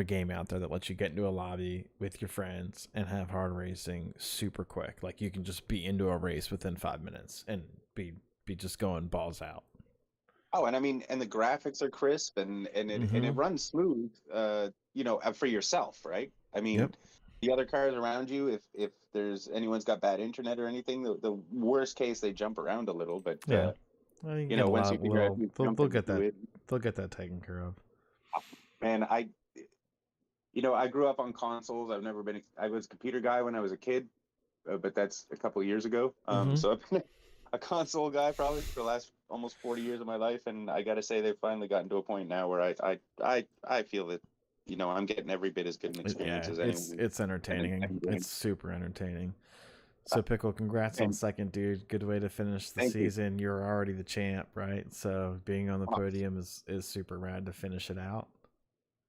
A: game out there that lets you get into a lobby with your friends and have hard racing super quick. Like you can just be into a race within 5 minutes and be just going balls out.
C: Oh, and I mean, and the graphics are crisp and it runs smooth. For yourself, right? I mean,
A: Yep.
C: the other cars around you, if there's anyone's got bad internet or anything, the worst case they jump around a little, but
A: Yeah. Well, you
C: know, once you figure out who's
A: they'll
C: jumping
A: get
C: to
A: that.
C: it,
A: They'll get that taken care of.
C: man, I grew up on consoles. I was a computer guy when I was a kid, but that's a couple of years ago. So I've been a console guy probably for the last almost 40 years of my life, and I got to say they've finally gotten to a point now where I feel that I'm getting every bit as good an experience as anyone.
A: It's entertaining. It's super entertaining. So Pickle, congrats on second, dude. Good way to finish the season. You're already the champ, right? So being on the podium is super rad to finish it out.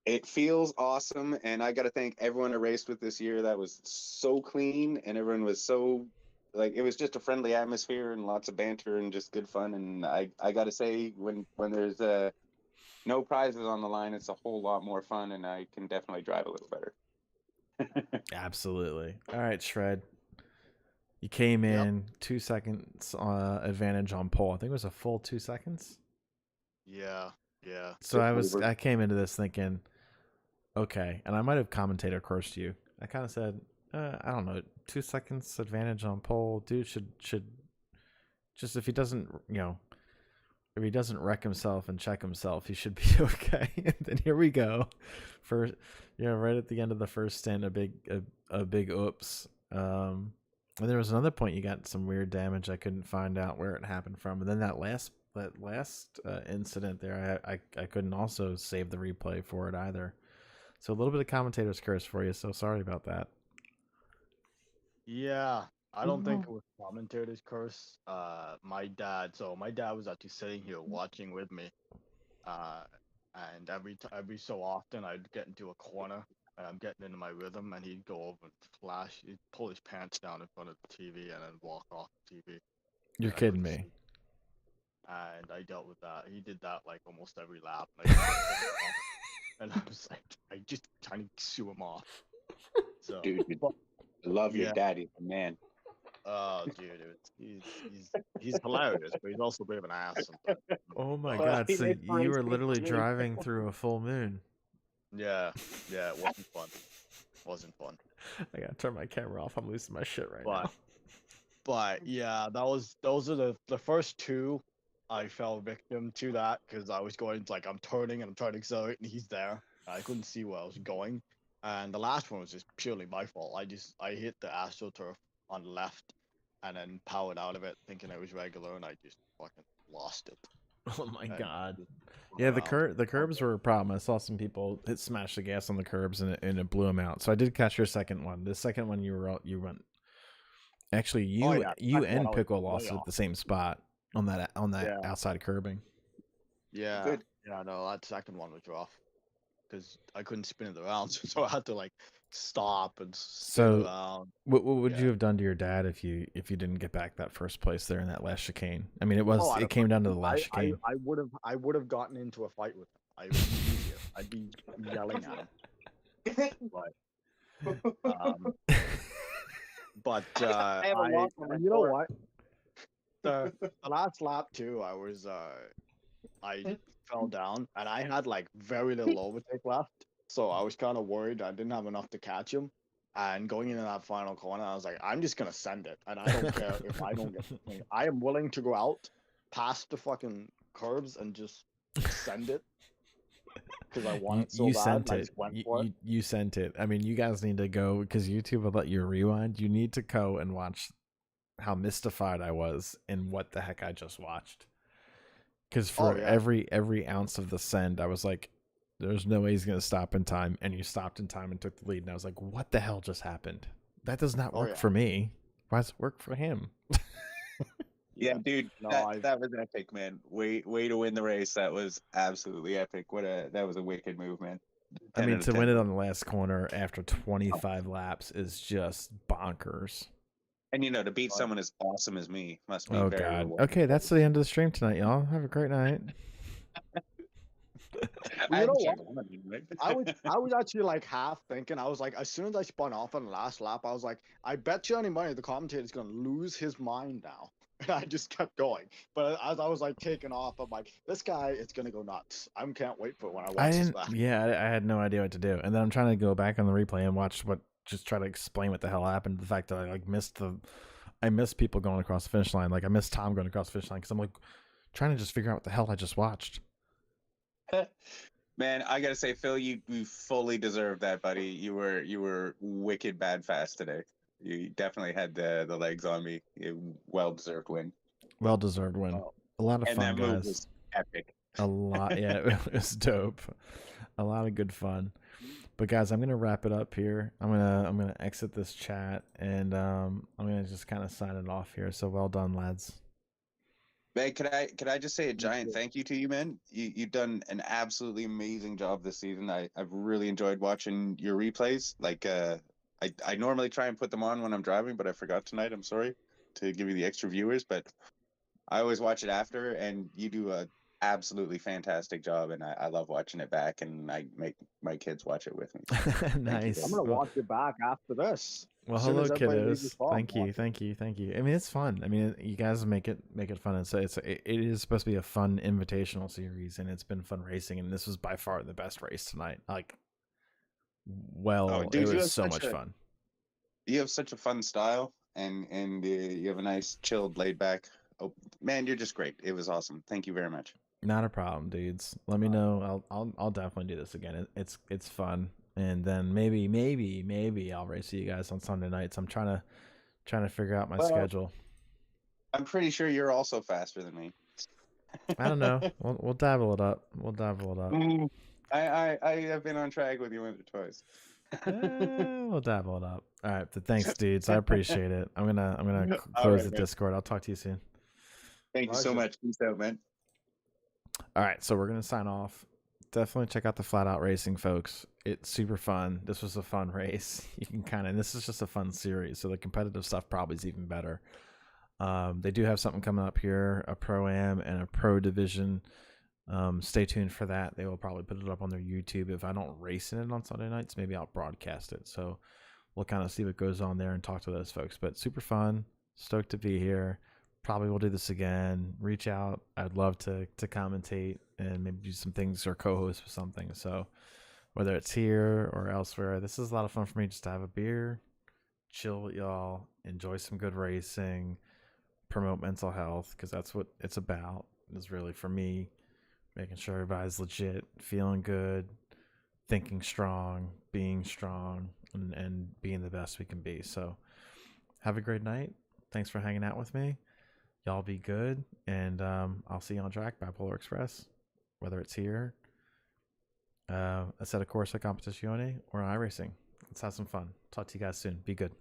C: It feels awesome, and I got to thank everyone I raced with this year. That was so clean, and everyone was so it was just a friendly atmosphere and lots of banter and just good fun. And I got to say, when there's no prizes on the line, it's a whole lot more fun, and I can definitely drive a little better.
A: Absolutely. All right, Shred. You came in 2 seconds advantage on pole. I think it was a full 2 seconds.
D: Yeah.
A: So I came into this thinking, okay, and I might have commentator cursed you. I kind of said, I don't know, 2 seconds advantage on pole. Dude should just if he doesn't wreck himself and check himself, he should be okay. And then here we go, right at the end of the first stint, a big oops. And there was another point you got some weird damage. I couldn't find out where it happened from. And then that last incident there, I couldn't also save the replay for it either. So a little bit of commentator's curse for you. So sorry about that.
D: Yeah, I don't think it was commentator's curse. My dad was actually sitting here watching with me. And every so often I'd get into a corner and I'm getting into my rhythm, and he'd go over and he'd pull his pants down in front of the TV and then walk off the TV.
A: You're kidding me.
D: And I dealt with that. He did that like almost every lap. And I was like, I just trying to sue him off. So,
C: dude, I love your daddy, man.
D: Oh, dude, he's hilarious, but he's also a bit of an ass sometimes.
A: Oh my god! So you were literally driving through a full moon.
D: Yeah, it wasn't fun.
A: I gotta turn my camera off. I'm losing my shit right now.
D: But yeah, those are the first two. I fell victim to that because I was going I'm turning and I'm trying to accelerate and he's there. I couldn't see where I was going, and the last one was just purely my fault. I hit the AstroTurf on the left and then powered out of it thinking it was regular, and I just fucking lost it.
A: Oh my god. Yeah, the curbs were a problem. I saw some people smash the gas on the curbs and it blew them out. So I did catch your second one. The second one you went. Actually, you and Pickle lost it at the same spot on that outside curbing.
D: Yeah.
C: Good.
D: Yeah, no, that second one was rough because I couldn't spin it around, so I had to stop and sit
A: So,
D: around.
A: what would you
D: Yeah.
A: have done to your dad if you didn't get back that first place there in that last chicane? I mean,
D: Oh, I
A: it
D: don't
A: came down to the
D: know.
A: last chicane.
D: I would have gotten into a fight with him. It would be easier. I'd be yelling at him. Um, but
C: I have a lock on my
D: you know
C: door.
D: what? The last lap too, I fell down and I had like very little overtake left, so I was kind of worried I didn't have enough to catch him. And going into that final corner, I was like, I'm just gonna send it, and I don't care if I don't get the thing. I am willing to go out past the fucking curbs and just send it because I want it so
A: You
D: bad.
A: sent
D: I
A: it.
D: just went for it.
A: You sent it. I mean, you guys need to go because YouTube will let you rewind. You need to go and watch how mystified I was and what the heck I just watched. Because for
D: Oh, yeah.
A: every ounce of the send, I was like, "There's no way he's gonna stop in time," and you stopped in time and took the lead. And I was like, "What the hell just happened? That does not
D: Oh,
A: work
D: yeah.
A: for me. Why does it work for him?"
C: Yeah, dude,
D: No,
C: that was epic, man. Way to win the race. That was absolutely epic. That was a wicked move, man.
A: I
C: 10
A: mean,
C: out of
A: to
C: 10.
A: win it on the last corner after 25 laps is just bonkers.
C: And to beat
D: Right.
C: someone as awesome as me must be
A: Oh
C: very
A: God.
C: rewarding.
A: Okay, that's the end of the stream tonight, y'all. Have a great night.
D: Well, you know what?
C: Right?
D: I was actually like half thinking. I was like, as soon as I spun off on the last lap, I was like, I bet you any money the commentator's gonna lose his mind now. And I just kept going. But as I was like taking off, I'm like, this guy is gonna go nuts. I can't wait for when I
A: I
D: watch this
A: didn't.
D: back.
A: Yeah, I had no idea what to do, and then I'm trying to go back on the replay and watch just try to explain what the hell happened. The fact that I missed people going across the finish line. Like I missed Tom going across the finish line because I'm like trying to just figure out what the hell I just watched.
C: Man, I gotta say, Phil, you fully deserve that, buddy. You were wicked bad fast today. You definitely had the legs on me. Well deserved win.
A: Well deserved win.
D: Oh.
A: A lot of
C: And
A: fun,
C: that move
A: guys.
C: was epic.
A: A lot. Yeah, it was dope. A lot of good fun. But guys, I'm gonna wrap it up here. I'm gonna exit this chat and I'm gonna just kind of sign it off here. So well done, lads.
C: Man, could I just say a giant thank you to you, man? You've done an absolutely amazing job this season. I've really enjoyed watching your replays. Like I normally try and put them on when I'm driving, but I forgot tonight. I'm sorry to give you the extra viewers, but I always watch it after, and you do a absolutely fantastic job, and I love watching it back, and I make my kids watch it with me.
A: Nice.
D: I'm gonna
A: Well-
D: watch it back after this.
A: Well,
D: As soon
A: hello,
D: as everybody leaves
A: kiddos.
D: this call, I'm
A: Thank you,
D: watching.
A: thank you. I mean, it's fun. I mean, you guys make it fun. It is supposed to be a fun invitational series, and it's been fun racing. And this was by far the best race tonight. Like, well,
C: dude,
A: it
C: you
A: was
C: have
A: so
C: such
A: much
C: a-
A: fun.
C: You have such a fun style, and you have a nice, chilled, laid back. Oh man, you're just great. It was awesome. Thank you very much.
A: Not a problem, dudes. Let me know. I'll definitely do this again. It's fun, and then maybe I'll race you guys on Sunday nights. I'm trying to figure out my
C: Well,
A: schedule.
C: I'm pretty sure you're also faster than me.
A: I don't know. We'll dabble it up.
C: I have been on track with you once or twice.
A: We'll dabble it up. All right. But thanks, dudes. I appreciate it. I'm gonna
C: All
A: close
C: right,
A: the
C: man.
A: Discord. I'll talk to you soon.
C: Thank you so
D: Pleasure.
C: much. Peace out, man.
A: All right. So we're gonna sign off. Definitely check out the Flat Out Racing, folks. It's super fun. This was a fun race. You can and this is just a fun series. So the competitive stuff probably is even better. They do have something coming up here, a Pro-Am and a Pro Division. Stay tuned for that. They will probably put it up on their YouTube. If I don't race in it on Sunday nights, maybe I'll broadcast it. So we'll kind of see what goes on there and talk to those folks. But super fun. Stoked to be here. Probably will do this again. Reach out. I'd love to commentate and maybe do some things or co-host with something. So whether it's here or elsewhere, this is a lot of fun for me just to have a beer, chill with y'all, enjoy some good racing, promote mental health, because that's what it's about. Is really for me making sure everybody's legit, feeling good, thinking strong, being strong, and being the best we can be. So have a great night. Thanks for hanging out with me. Y'all be good, and I'll see you on track by BiPolarXpres, whether it's here, a set of Corsa Competizione, or iRacing. Let's have some fun. Talk to you guys soon. Be good.